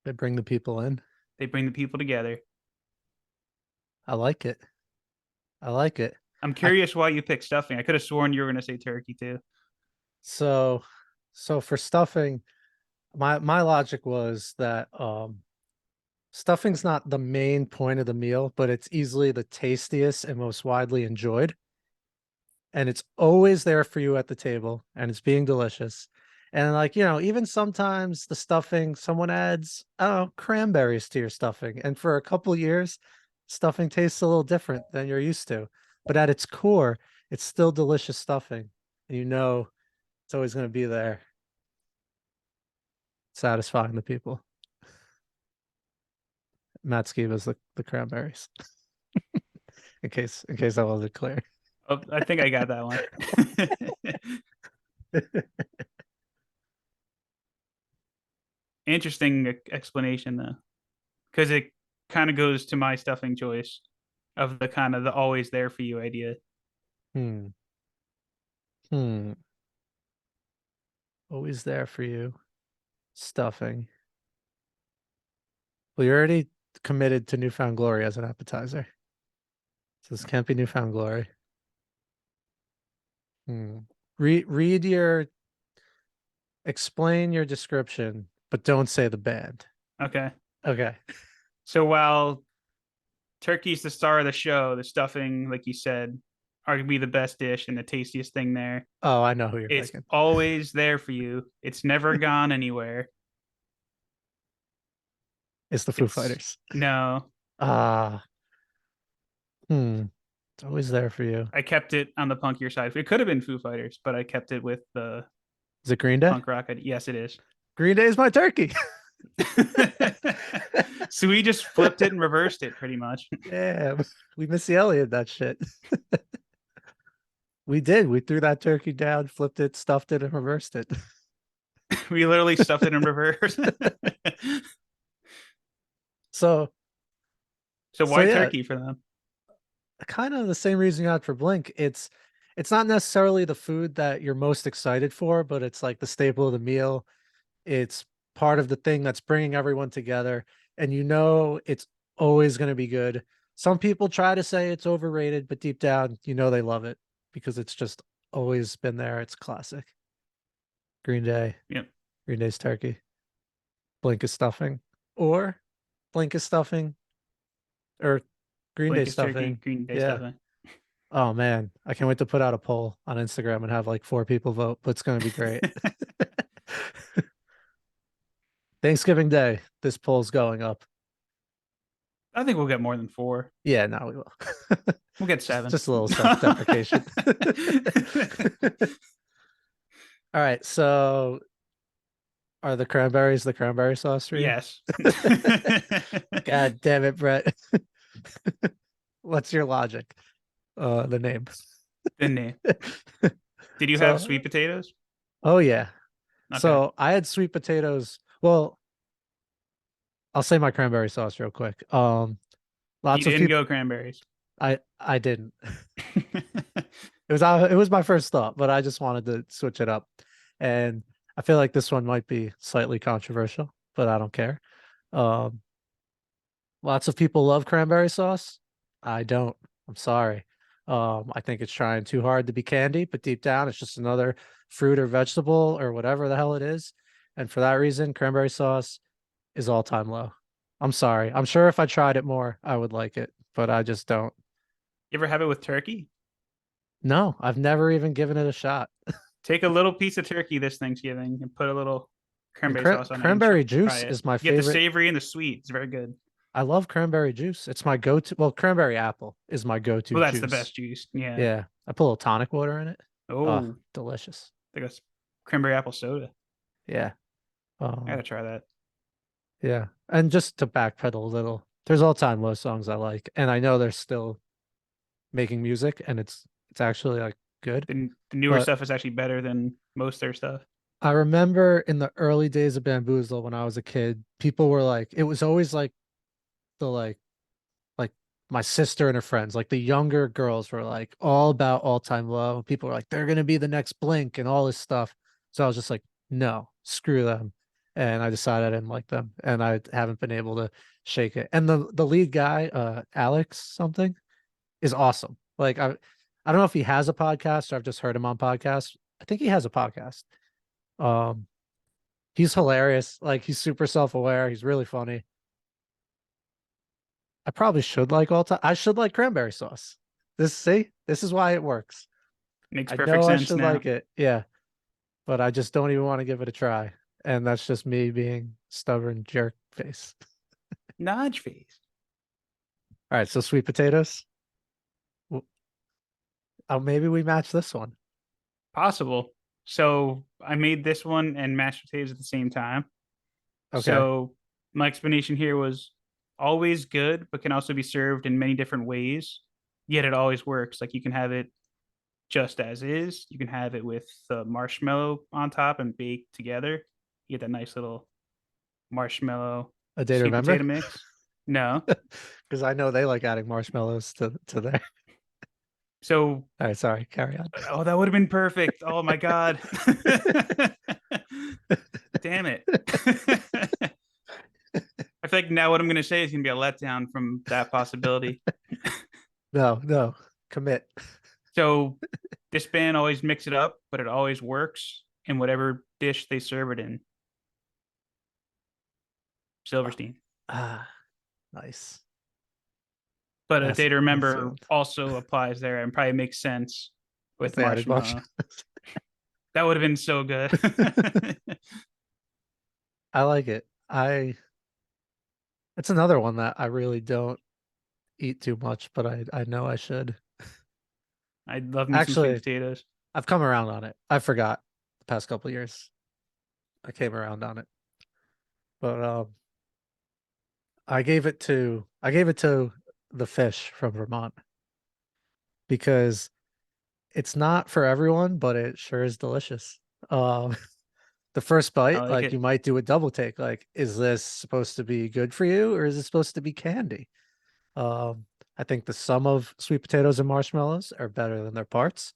They bring the people in. They bring the people together. I like it. I like it. I'm I curious why you picked stuffing. I could have sworn you were going to say turkey too. so so for stuffing, my logic was that stuffing's not the main point of the meal, but it's easily the tastiest and most widely enjoyed. And it's always there for you at the table and it's being delicious. And like, even sometimes the stuffing, someone adds, I don't know, cranberries to your stuffing. And for a couple years, stuffing tastes a little different than you're used to. But at its core, it's still delicious stuffing. And it's always going to be there, satisfying the people. Matt Skiba's the cranberries, in case that wasn't clear. Oh, I think I got that one. Interesting explanation though, because it kind of goes to my stuffing choice of the kind of the always there for you idea. Hmm. Hmm. Always there for you. Stuffing. Well, you're already committed to Newfound Glory as an appetizer. So this can't be Newfound Glory. Hmm. Read your explain your description, but don't say the band. Okay. Okay. So while turkey's the star of the show, the stuffing, like you said, arguably the best dish and the tastiest thing there. Oh, I know who you're It's picking. always there for you. It's never gone anywhere. It's the Foo It's Fighters. no, Ah, Hmm. It's always there for you. I kept it on the punkier side. It could have been Foo Fighters, but I kept it with the Is it Green Day? punk rock. Yes, it is. Green Day is my turkey. So we just flipped it and reversed it pretty much. Yeah, we Missy Elliott that shit. We did. We threw that turkey down, flipped it, stuffed it, and reversed it. We literally stuffed it in reverse. So, So so why yeah, turkey for them? kind of the same reason you had for Blink. It's not necessarily the food that you're most excited for, but it's like the staple of the meal. It's part of the thing that's bringing everyone together, and you know it's always going to be good. Some people try to say it's overrated, but deep down, you know they love it because it's just always been there. It's classic. Green Day, Yep. Green Day's turkey, Blink is stuffing, or Blink is stuffing, or Green Day Blink is turkey, stuffing. Green Day Yeah. stuffing. Oh man, I can't wait to put out a poll on Instagram and have like 4 people vote, but it's going to be great. Thanksgiving Day, this poll's going up. I think we'll get more than four. Yeah, no, we will. We'll get just seven. just a little self-deprecation. All right, so are the cranberries the cranberry sauce for you? Yes. God damn it, Brett. What's your logic? The name. The name. Did you have So, sweet potatoes? oh yeah. Okay. So I had sweet potatoes. Well, I'll say my cranberry sauce real quick. You Lots of didn't people. go cranberries. I didn't. It was my first thought, but I just wanted to switch it up. And I feel like this one might be slightly controversial, but I don't care. Um, Lots of people love cranberry sauce. I don't. I'm sorry. I think it's trying too hard to be candy, but deep down it's just another fruit or vegetable or whatever the hell it is. And for that reason, cranberry sauce is all time low. I'm sorry. I'm sure if I tried it more, I would like it, but I just don't. You ever have it with turkey? No, I've never even given it a shot. Take a little piece of turkey this Thanksgiving and put a little And cranberry sauce on it and cranberry try juice it. is my You get the favorite. savory and the sweet. It's very good. I love cranberry juice. It's my go-to. Well, cranberry apple is my go-to Well, that's the juice. best juice. Yeah. Yeah, I put a little tonic water in it. Oh, Oh, delicious. I guess cranberry apple soda. Yeah. I gotta Um, try that. yeah. And just to backpedal a little, there's all-time low songs I like, and I know they're still making music, and it's actually like good. The newer But stuff is actually better than most of their stuff. I remember in the early days of Bamboozle when I was a kid, people were like, it was always like the like my sister and her friends, like the younger girls were like all about all time low. People were like, they're gonna be the next Blink and all this stuff. So I was just like, no, screw them. And I decided I didn't like them. And I haven't been able to shake it. And the lead guy, Alex something, is awesome. Like I don't know if he has a podcast or I've just heard him on podcasts. I think he has a podcast. Um he's hilarious. Like he's super self-aware. He's really funny. I probably should like all time. I should like cranberry sauce. This is why it works. Makes I perfect know I sense should now. like it. Yeah, but I just don't even want to give it a try. And that's just me being stubborn jerk face. Nudge face. All right, so sweet potatoes. Oh, maybe we match this one. Possible. So I made this one and mashed potatoes at the same time. Okay. So my explanation here was always good, but can also be served in many different ways. Yet it always works. Like you can have it just as is. You can have it with the marshmallow on top and bake together. You get that nice little marshmallow A day to sweet remember? potato mix. No. Because I know they like adding marshmallows to there. So, All right, sorry, carry on. oh, that would have been perfect. Oh my God. Damn it. I feel like now what I'm going to say is going to be a letdown from that possibility. No, no, commit. So this band always mix it up, but it always works in whatever dish they serve it in. Silverstein. Ah, nice. But a That's day to that's remember also applies there and probably makes sense if with they added marshmallow. That would have been so good. I like it. It's another one that I really don't. eat too much, but I know I should. I love me some sweet Actually, potatoes. I've come around on it. I forgot the past couple of years. I came around on it. But I gave it to the fish from Vermont because it's not for everyone, but it sure is delicious. Um the first I bite, like like you it. might do a double take. Like, is this supposed to be good for you or is it supposed to be candy? Um, I think the sum of sweet potatoes and marshmallows are better than their parts,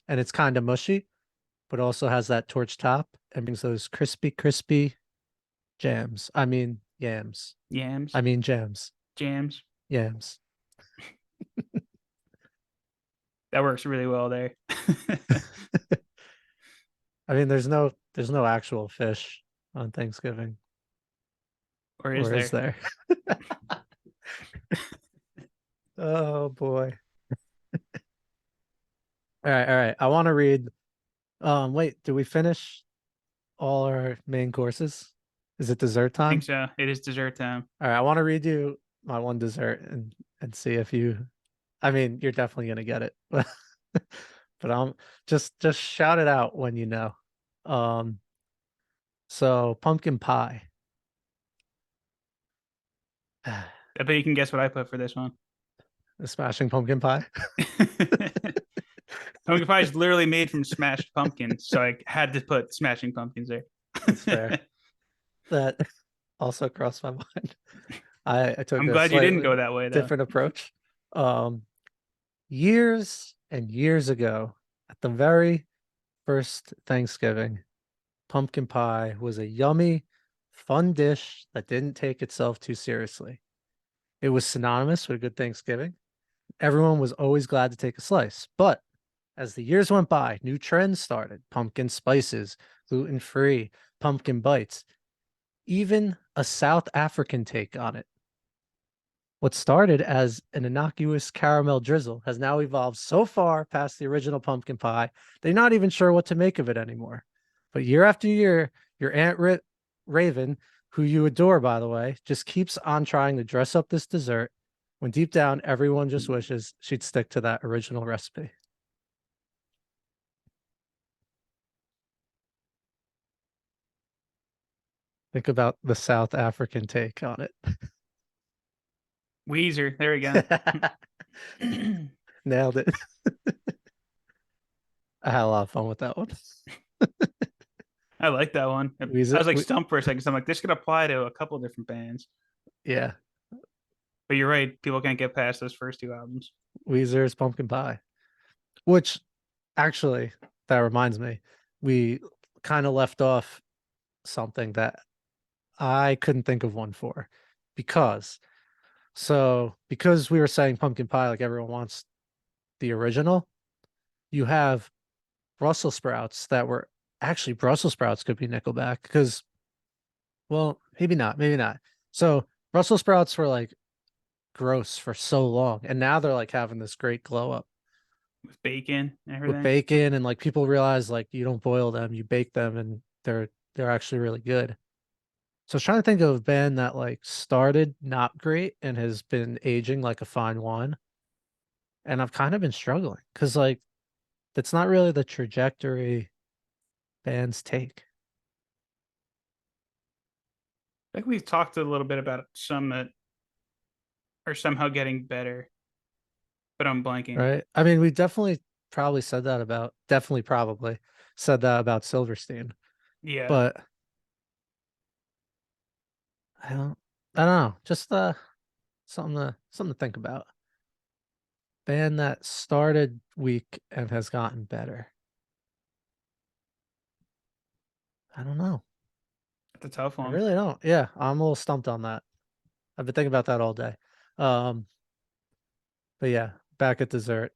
and it's kind of mushy, but also has that torch top and brings those crispy, crispy jams. I mean, yams. I Yams, mean, jams. jams. Yams. That works really well there. I mean, there's no actual fish on Thanksgiving, Or is or is there? there? Oh boy. All right, all right. I want to read. Wait, do we finish all our main courses? Is it dessert I think time? so. It is dessert time. All right, I want to read you my one dessert and see if you. I mean, you're definitely gonna get it, but just shout it out when you know. Um, so pumpkin pie. I bet you can guess what I put for this one. The smashing pumpkin pie. Pumpkin pie is literally made from smashed pumpkins, so I had to put smashing pumpkins there. That's fair. That also crossed my mind. I took I'm a glad you didn't go slightly that way though. different approach. Um, Years and years ago, at the very first Thanksgiving, pumpkin pie was a yummy, fun dish that didn't take itself too seriously. It was synonymous with a good Thanksgiving. Everyone was always glad to take a slice. But as the years went by, new trends started: pumpkin spices, gluten free, pumpkin bites, even a South African take on it. What started as an innocuous caramel drizzle has now evolved so far past the original pumpkin pie, they're not even sure what to make of it anymore. But year after year, your Raven, who you adore, by the way, just keeps on trying to dress up this dessert when deep down, everyone just wishes she'd stick to that original recipe. Think about the South African take on it. Weezer, there we go. Nailed it. I had a lot of fun with that one. I like that one. I Weezer, was like stumped for a second. So I'm like, this could apply to a couple different bands. yeah, But you're right. People can't get past those first two albums. Weezer's Pumpkin Pie. Which actually, that reminds me, we kind of left off something that I couldn't think of one for because because we were saying pumpkin pie, like everyone wants the original, you have Brussels sprouts that were actually Brussels sprouts could be Nickelback because, well, maybe not, maybe not. So Brussels sprouts were like gross for so long, and now they're like having this great glow up With bacon and with everything. bacon, and like people realize like you don't boil them, you bake them, and they're actually really good. So I was trying to think of a band that like started not great and has been aging like a fine wine. And I've kind of been struggling because like that's not really the trajectory bands take, I think we've talked a little bit about some that are somehow getting better, but I'm blanking. right? I mean, we definitely probably said that about definitely probably said that about Silverstein, Yeah. but I don't know, just something to think about. Band that started weak and has gotten better. I don't know. It's a tough I one. really don't. Yeah, I'm a little stumped on that. I've been thinking about that all day. Um, but yeah, back at dessert,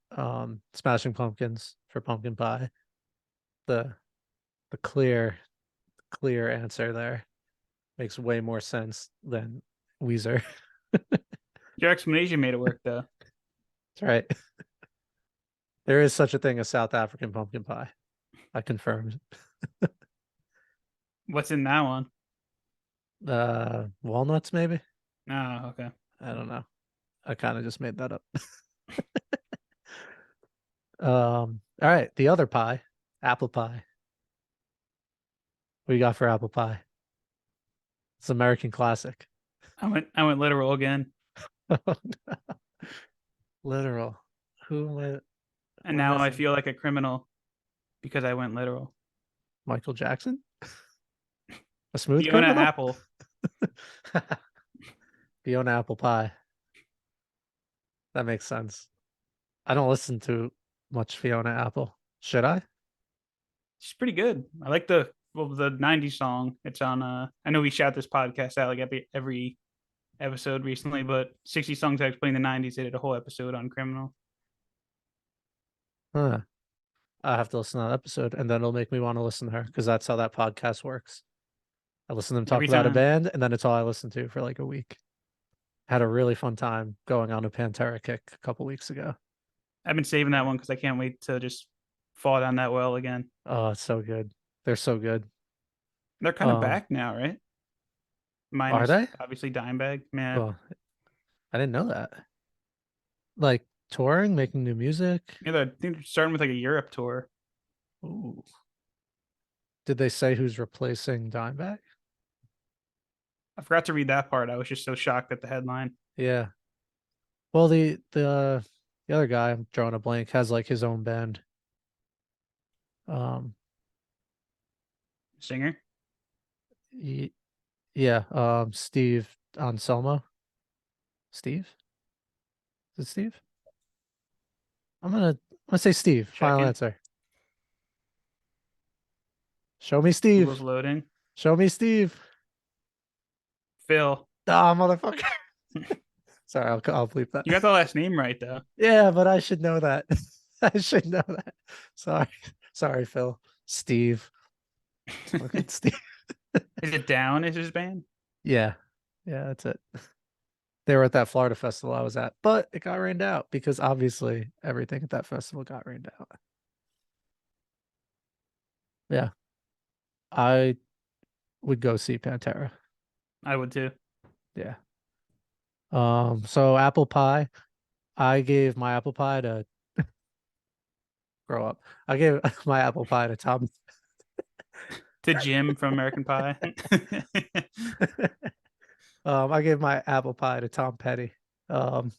smashing pumpkins for pumpkin pie. The the clear answer there makes way more sense than Weezer. Your explanation made it work though. That's right. There is such a thing as South African pumpkin pie. I confirmed. What's in that one? Walnuts maybe? Oh, okay. I don't know. I kind of just made that up. All right, the other pie, apple pie. What you got for apple pie? It's American classic. I went literal again, Literal. Who and we're now I missing? feel like a criminal because I went literal. Michael Jackson? A smooth Fiona criminal? Apple. Fiona apple pie. That makes sense. I don't listen to much Fiona Apple. Should I? She's pretty good. I like the '90s song. It's on. I know we shout this podcast out like every episode recently, but 60 songs I explain the '90s. They did a whole episode on criminal. Huh. I have to listen to that episode, and then it'll make me want to listen to her because that's how that podcast works. I listen to them talk Every about a time. band, and then it's all I listen to for like a week. Had a really fun time going on a Pantera kick a couple weeks ago. I've been saving that one because I can't wait to just fall down that well again. Oh, it's so good. They're so good. They're kind of Um, back now, right? are Minus they? obviously Dimebag. Man, Well, I didn't know that. Like touring, making new music. yeah, I think they're starting with like a Europe tour. Ooh. Did they say who's replacing Dimebag? I forgot to read that part. I was just so shocked at the headline. Yeah. Well, the other guy, I'm drawing a blank, has like his own band. Um, Singer. y- yeah. Steve Anselmo. Steve? Is it Steve? I'm gonna say Steve. Final Checking. answer. Show me Steve. Google's loading. Show me Steve. Phil. Ah, motherfucker. Sorry, I'll bleep that. You got the last name right though. Yeah, but I should know that. I should know that. Sorry. Sorry, Phil. Steve. Fucking Steve. Is it Down? Is his band? Yeah. Yeah, that's it. They were at that Florida festival I was at, but it got rained out because obviously everything at that festival got rained out. Yeah. I would go see Pantera. I would too. Yeah. So apple pie. I gave my apple pie to grow up. I gave my apple pie to Tom. To Jim from American Pie. I gave my apple pie to Tom Petty. Um,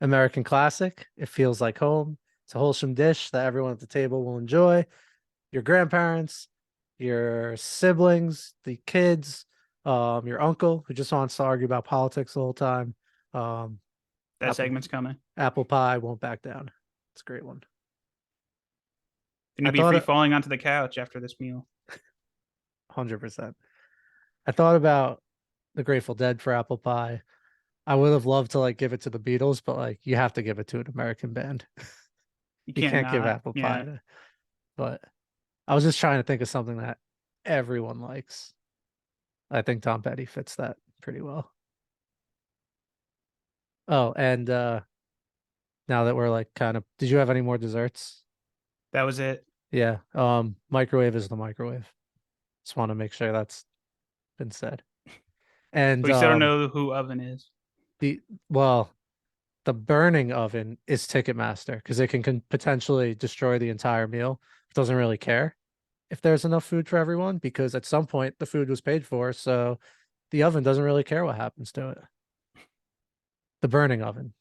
American classic. It feels like home. It's a wholesome dish that everyone at the table will enjoy. Your grandparents, your siblings, the kids, your uncle who just wants to argue about politics the whole time. Um, That apple segment's coming. apple pie won't back down. It's a great one. Gonna I be thought free falling onto the couch after this meal. 100%. I thought about the Grateful Dead for apple pie. I would have loved to like give it to the Beatles, but like you have to give it to an American band. You You can't can't give not. apple pie Yeah. to, but I was just trying to think of something that everyone likes. I think Tom Petty fits that pretty well. Oh, and now that we're like kind of, did you have any more desserts? That was it. Yeah. Microwave is the microwave. Just want to make sure that's been said. But And we still don't know who Oven is. the well, the burning oven is Ticketmaster because it can potentially destroy the entire meal. It doesn't really care if there's enough food for everyone because at some point the food was paid for, so the oven doesn't really care what happens to it. The burning oven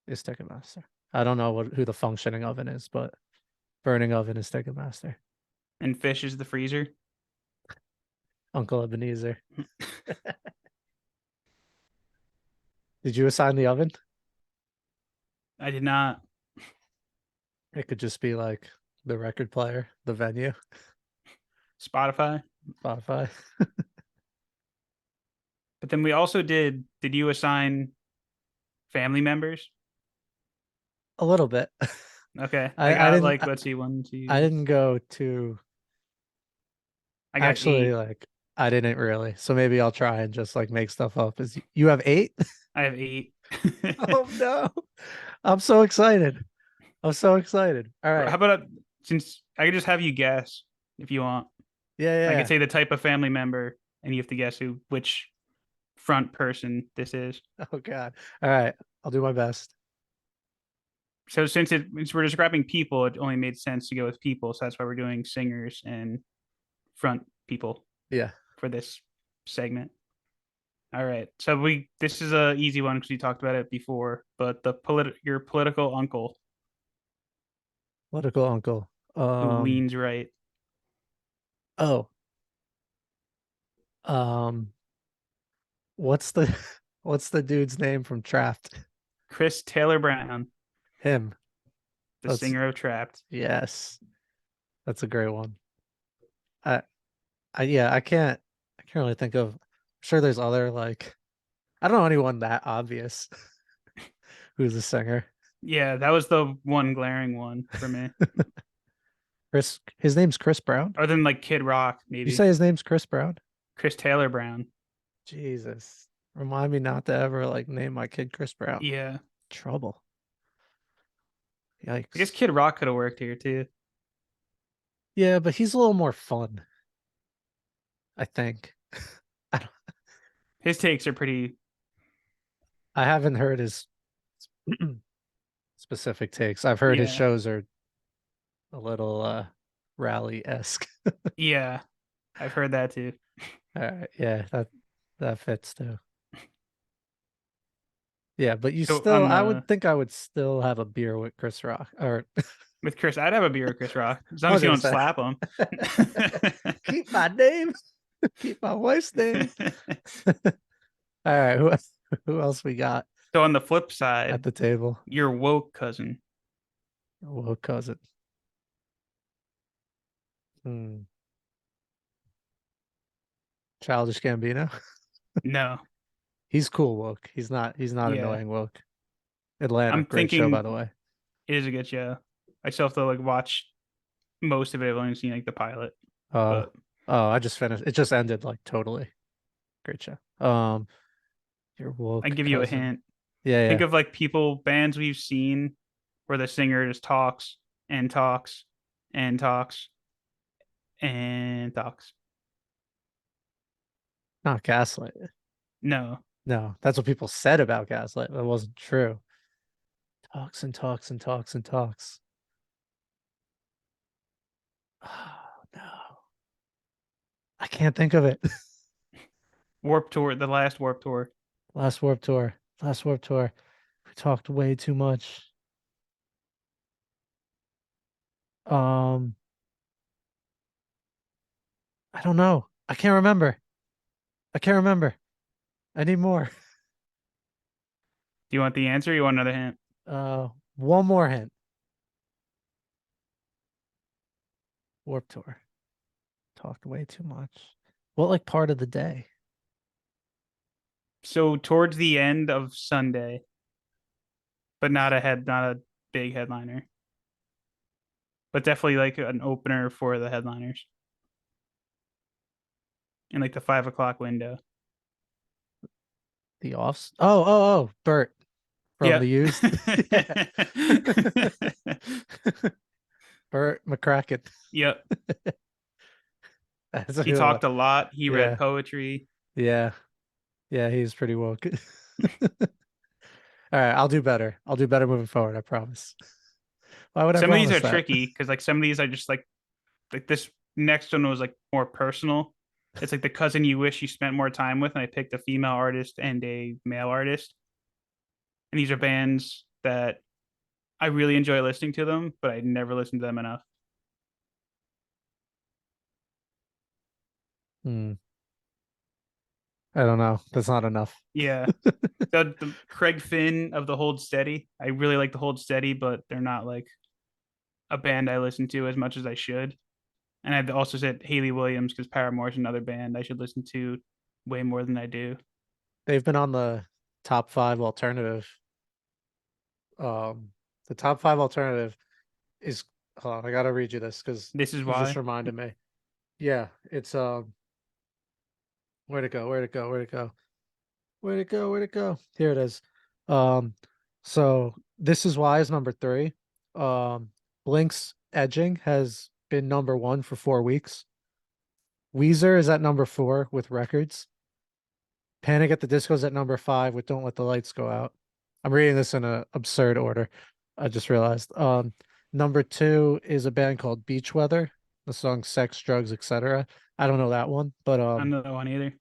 is Ticketmaster. I don't know who the functioning oven is, but burning oven is Ticketmaster. And fish is the freezer. Uncle Ebenezer. Did you assign the oven? I did not. It could just be like the record player, the venue, Spotify. Spotify. But then we also did you assign family members? A little bit. Okay. I I got didn't like, let's see, one, I two. didn't go to I got actually 8. like I didn't really. So maybe I'll try and just like make stuff up. Is you have 8? I have 8. Oh no. I'm so excited. I'm so excited. All How right. about since I could just have you guess if you want. Yeah, I could yeah. say the type of family member and you have to guess which front person this is. Oh God. All right. I'll do my best. So since we're describing people, it only made sense to go with people. So that's why we're doing singers and front people Yeah. for this segment. All right. So we this is a easy one because we talked about it before, but your political uncle Political uncle. who leans right. Oh, um, what's the what's the dude's name from Trapped? Chris Taylor Brown, Him. the That's singer of Trapped. yes. That's a great one. I yeah, I can't really think of, I'm sure there's other like, I don't know anyone that obvious who's a singer. Yeah, that was the one glaring one for me. His name's Chris Brown. Other than like Kid Rock, You maybe. say his name's Chris Brown? Chris Taylor Brown. Jesus. Remind me not to ever like name my kid Chris Brown. Yeah. Trouble. I guess Yikes. Kid Rock could have worked here too. Yeah, but he's a little more fun, I think. I don't, His takes are pretty. I haven't heard his specific takes. I've heard his Yeah. shows are a little rally-esque. Yeah. I've heard that too. All right, yeah, that fits too. Yeah, but you So still, on I would the think I would still have a beer with Chris Rock. Or with Chris, I'd have a beer with Chris Rock as long I as was you gonna don't say, slap him. keep my name, keep my wife's name. All right, who else we got So on the flip at side, the table? your woke cousin. Well, cousin. Hmm. Childish Gambino. No. He's cool woke. He's not Yeah. annoying woke. Atlanta, I'm great show by thinking the way. it is a good show. I still have to like watch most of it. I've only seen like the pilot, Oh, but oh, I just finished. It just ended like totally. Great show. Your I woke give you a cousin. hint. Yeah, Think yeah. of like bands we've seen where the singer just talks and talks and talks and talks. Not Gaslight. No. No, that's what people said about Gaslight. That wasn't true. Talks and talks and talks and talks. Oh no. I can't think of it. Warp Tour, the last Warp Tour. Last Warp Tour. Last Warp Tour. We talked way too much. Um, I don't know. I can't remember. I can't remember. I need more. Do you want the answer? Or you want another hint? One more hint. Warp Tour. Talked way too much. What like part of the day? So towards the end of Sunday, but not a big headliner, but definitely like an opener for the headliners in like the 5 o'clock window. The offs. Oh, Bert from Yep. the used. Yeah. Bert McCracken. Yep. That's He who. talked a lot. He read Yeah, poetry. yeah, yeah. He's pretty woke. All right, I'll do better. I'll do better moving forward. I promise. Why would I Some of these promise are that? tricky because like some of these I just like this next one was like more personal. It's like the cousin you wish you spent more time with, and I picked a female artist and a male artist. And these are bands that I really enjoy listening to them, but I never listened to them enough. Hmm. I don't know. That's not enough. Yeah. The Craig Finn of the Hold Steady. I really like the Hold Steady, but they're not like a band I listen to as much as I should. And I've also said Haley Williams because Paramore is another band I should listen to way more than I do. They've been on the top five alternative. Um, the top five alternative is. Hold on, I gotta read you this because This is you just why. reminded me. Yeah, it's where'd it go? Where'd it go? Where'd it go? Where'd it go? Where'd it go? Here it is. Um, so this is why is number three. Blink's Edging has been number one for 4 weeks. Weezer is at number four with records. Panic at the Disco's at number 5 with Don't Let the Lights Go Out. I'm reading this in an absurd order. I just realized. Number 2 is a band called Beach Weather. The song Sex, Drugs, Etc. I don't know that one, but I don't know that one either.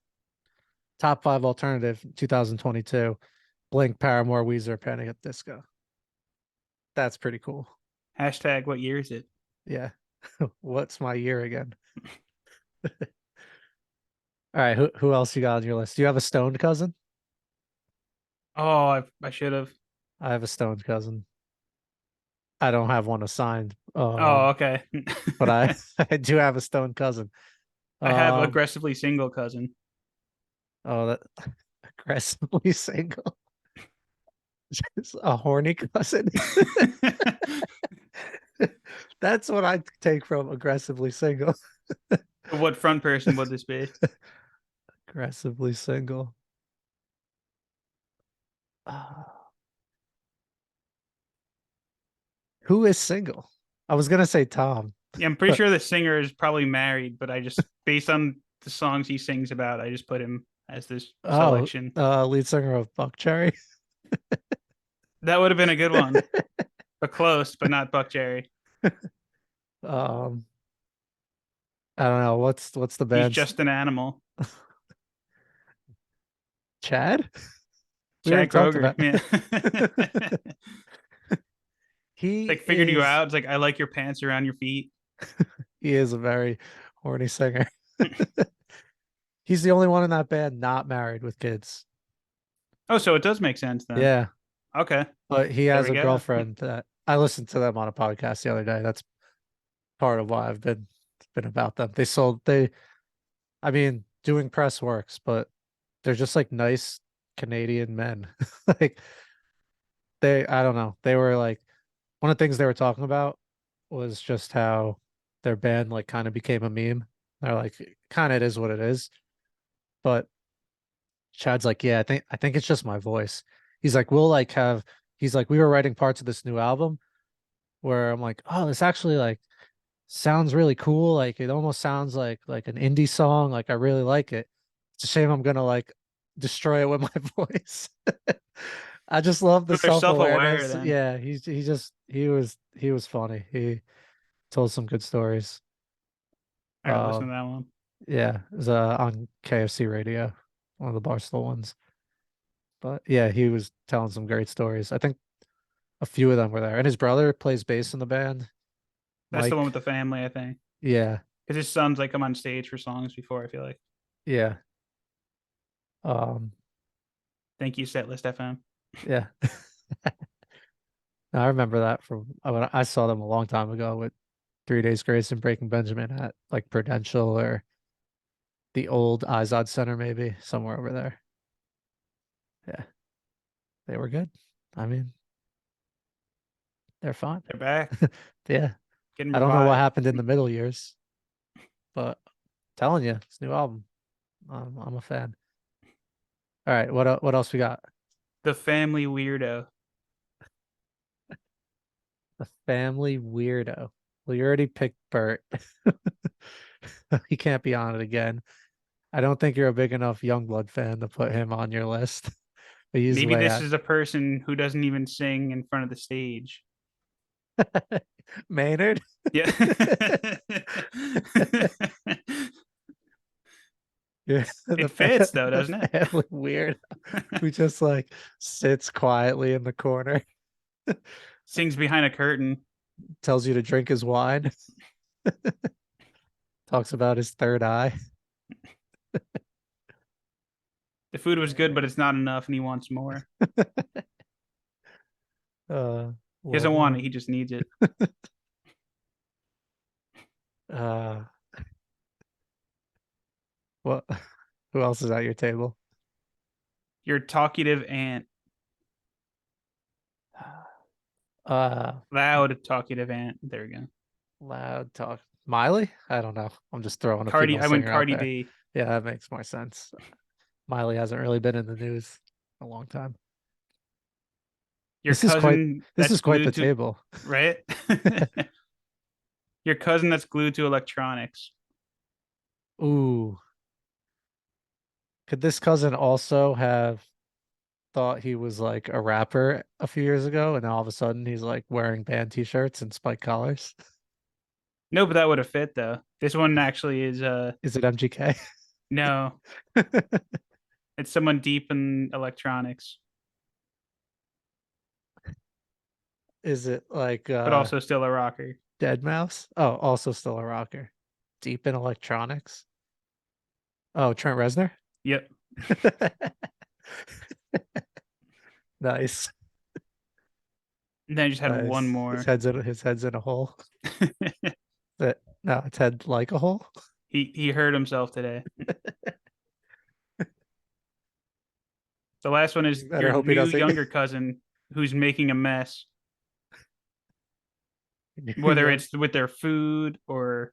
top 5 alternative 2022. Blink, Paramore, Weezer, Panic at the Disco. That's pretty cool. Hashtag what year is it? Yeah. What's my year again? All right, who else you got on your list? Do you have a stoned cousin? Oh, I should have. I have a stoned cousin. I don't have one assigned. Oh, okay. But I I do have a stoned cousin. I have Um, aggressively single cousin. oh, that aggressively single. Just a horny cousin. That's what I take from aggressively single. What front person would this be? Aggressively single. Uh, who is single? I was gonna say Tom, Yeah, I'm pretty but sure the singer is probably married, but I just based on the songs he sings about, I just put him as this oh, selection. lead singer of Buck Cherry. That would have been a good one, but close, but not Buck Cherry. um, I don't know what's the He's band's just an animal. Chad? We already Chad talked Kroger. about. Yeah. He Like figured you is out. It's like I like your pants around your feet. he is a very horny singer. He's the only one in that band not married with kids. Oh, so it does make sense then. Yeah, Okay. but he There has we a go. girlfriend that I listened to them on a podcast the other day. That's part of why I've been about them. They I mean, doing press works, but they're just like nice Canadian men. Like I don't know. They were like one of the things they were talking about was just how their band like kind of became a meme. They're like, kind of it is what it is. But Chad's like, yeah, I think it's just my voice. He's like, he's like, we were writing parts of this new album where I'm like, oh, this actually like sounds really cool. Like it almost sounds like an indie song. Like I really like it. It's a shame I'm gonna like destroy it with my voice. I just love the So they're self-aware self-awareness. then. Yeah, he was funny. He told some good stories. I gotta listen Um, to that one. yeah, it was on KFC radio, one of the Barstool ones. But yeah, he was telling some great stories. I think a few of them were there. And his brother plays bass in the band, That's the one with Mike. the family, I think. Yeah, Because his son's like come on stage for songs before, I feel like. yeah. Um, Thank you, Setlist FM. yeah. I remember that from when I saw them a long time ago with 3 Days Grace and Breaking Benjamin at like Prudential or the old Izod Center, maybe somewhere over there. Yeah, they were good. I mean, they're fine. They're back, Yeah, getting I don't know what revived. happened in the middle years, but telling you, it's a new album. I'm a fan. All right, what else we got? The family weirdo. The family weirdo. Well, you already picked Bert. He can't be on it again. I don't think you're a big enough Youngblood fan to put him on your list. But he's Maybe way this out. is a person who doesn't even sing in front of the stage. Maynard. Yeah. Yeah, It fits though, the doesn't it? family weird who just like sits quietly in the corner, Sings behind a curtain. tells you to drink his wine, talks about his third eye. The food was good, but it's not enough, and he wants more. Uh, He doesn't want what, it; he just needs it. uh, what, who else is at your table? Your talkative aunt, Uh, loud talkative aunt. There we go. loud talk. Miley? I don't know. I'm just throwing a Cardi. female I went singer out Cardi there. B. Yeah, that makes more sense. Miley hasn't really been in the news in a long time. Your This is quite cousin this that's is quite the glued to table. right. Your cousin that's glued to electronics. Ooh, Could this cousin also have thought he was like a rapper a few years ago, and now all of a sudden he's like wearing band t-shirts and spike collars? No, but that would have fit though. This one actually is Is it MGK? no, it's someone deep in electronics, Is it like but also still a rocker. Dead Mouse? Oh, also still a rocker. Deep in electronics. Oh, Trent Reznor? Yep. Nice. And then I just had one Nice. more. His head's in a hole. But no, its head like a hole. He hurt himself today. The last one is You better your hope he new doesn't. younger cousin who's making a mess, New whether young. it's with their food or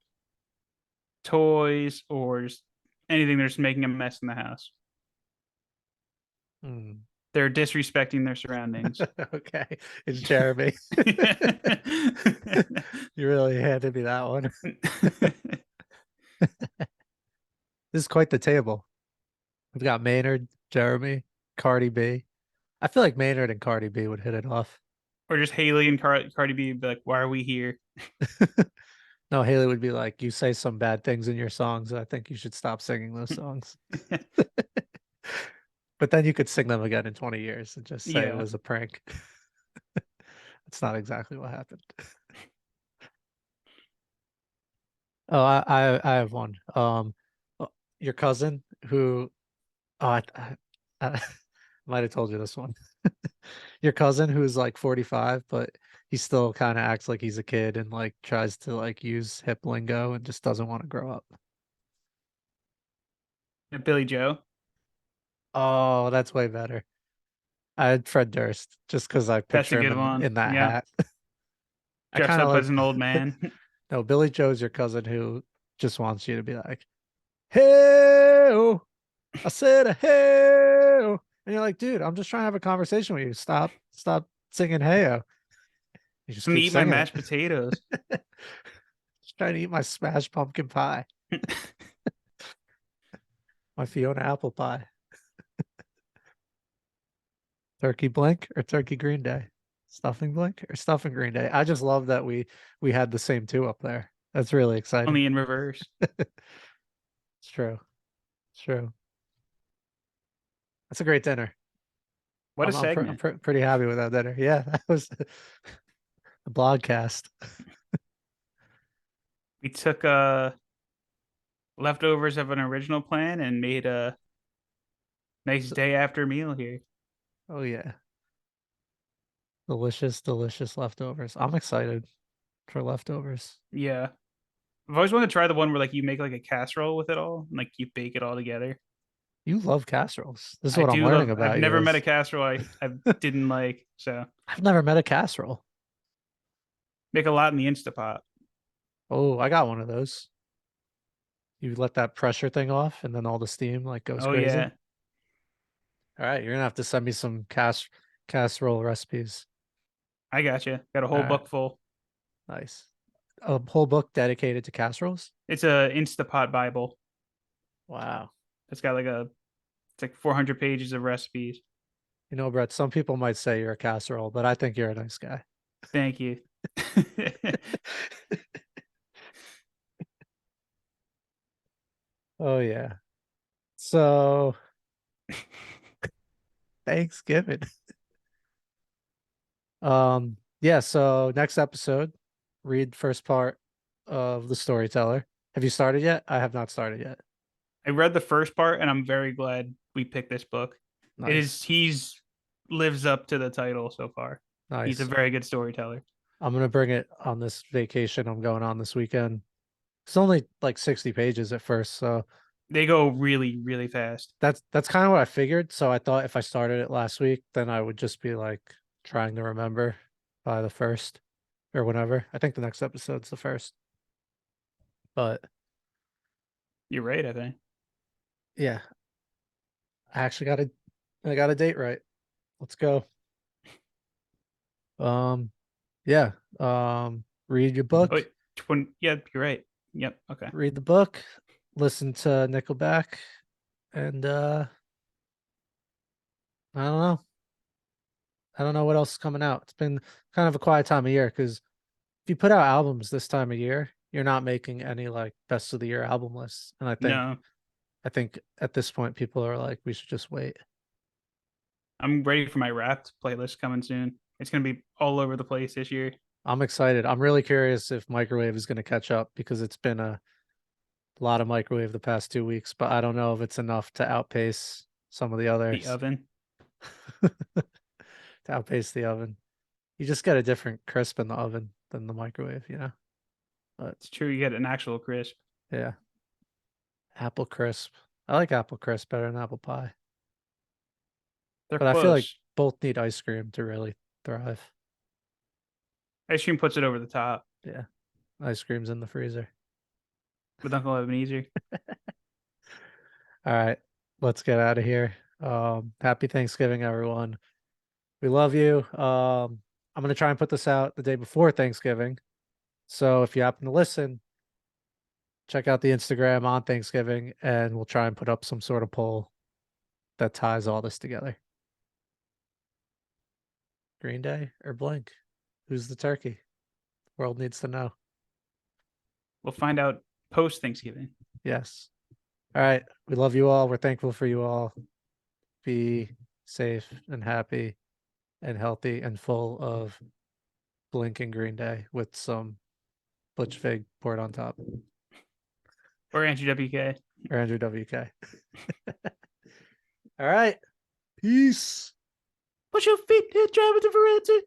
toys or just anything. They're just making a mess in the house. Hmm. They're disrespecting their surroundings. Okay, it's Jeremy. You really handed me that one. This is quite the table. We've got Maynard, Jeremy, Cardi B. I feel like Maynard and Cardi B would hit it off. Or just Haley and Cardi B be like, "Why are we here?" No, Haley would be like, you say some bad things in your songs. I think you should stop singing those songs. But then you could sing them again in 20 years and just say it Yeah. was a prank. It's not exactly what happened. Oh, I have one. Uh, your cousin who oh I might have told you this one. Your cousin who's like 45, but he still kind of acts like he's a kid and like tries to like use hip lingo and just doesn't want to grow up. Billy Joe. Oh, that's way better. I had Fred Durst just because I That's a picture him good one. in that Yeah. hat. I Dressed kind of up as like an old man. no, Billy Joe's your cousin who just wants you to be like, hey, I said a hey. And you're like, dude, I'm just trying to have a conversation with you. Stop singing hey. You just I'm gonna keep eat my singing it. mashed potatoes. Just trying to eat my smashed pumpkin pie, my Fiona apple pie. Turkey Blink or Turkey Green Day? Stuffing Blink or Stuffing Green Day? I just love that we had the same two up there. That's really exciting. Only in reverse. It's true. It's true. That's a great dinner. What a segment. Pretty happy with that dinner. Yeah, that was the blogcast. We took leftovers of an original plan and made a nice So, day after meal here. oh yeah, delicious, delicious leftovers. I'm excited for leftovers. Yeah. I've always wanted to try the one where like you make like a casserole with it all and like you bake it all together. You love casseroles. This is I what I'm do learning love I've about you never met a is casserole I didn't like. So I've never met a casserole. make a lot in the Instapot. Oh, I got one of those. You let that pressure thing off and then all the steam like goes Oh crazy. yeah. All right, you're gonna have to send me some casserole recipes. I got you. Got a All whole right, book full. nice. A whole book dedicated to casseroles. It's a Instapot Bible. Wow. It's got like a it's like 400 pages of recipes. You know, Brett, some people might say you're a casserole, but I think you're a nice guy. Thank you. Oh yeah. So Thanksgiving. Yeah, so next episode, read first part of The Storyteller. Have you started yet? I have not started yet. I read the first part and I'm very glad we picked this book. It is Nice. he's lives up to the title so far. He's a Nice. very good storyteller. I'm gonna bring it on this vacation I'm going on this weekend. It's only like 60 pages at first, so They go really, really fast. that's kind of what I figured. So I thought if I started it last week, then I would just be like trying to remember by the first or whenever. I think the next episode's the first. But You're right, I think. yeah, I actually got a date right. Let's go. Um, yeah. Read your Oh, book, wait, yeah, you're right. Yep. Okay. read the book, listen to Nickelback, And I don't know. I don't know what else is coming out. It's been kind of a quiet time of year because if you put out albums this time of year, you're not making any like best of the year album lists. And No, I think at this point people are like, we should just wait. I'm ready for my Wrapped playlist coming soon. It's gonna be all over the place this year. I'm excited. I'm really curious if Microwave is going to catch up because it's been a lot of Microwave the past 2 weeks, but I don't know if it's enough to outpace some of the The others. Oven. To outpace the oven. You just get a different crisp in the oven than the microwave, you know? But It's true. You get an actual crisp. yeah, apple crisp. I like apple crisp better than apple pie. They're But I feel like close. both need ice cream to really thrive. Ice cream puts it over the top, Yeah, ice cream's in the freezer. with Uncle Ebenezer. All right, let's get out of here. Happy Thanksgiving, everyone. We love you. I'm gonna try and put this out the day before Thanksgiving. So if you happen to listen, check out the Instagram on Thanksgiving and we'll try and put up some sort of poll that ties all this together. Green Day or Blink? Who's the turkey? World needs to know. We'll find out post Thanksgiving. Yes. All right. We love you all. We're thankful for you all. Be safe and happy and healthy and full of Blink and Green Day with some Butch Vig poured on top. Or Andrew WK. Or Andrew WK. All right. Peace. Put your feet here, Travis, for answer.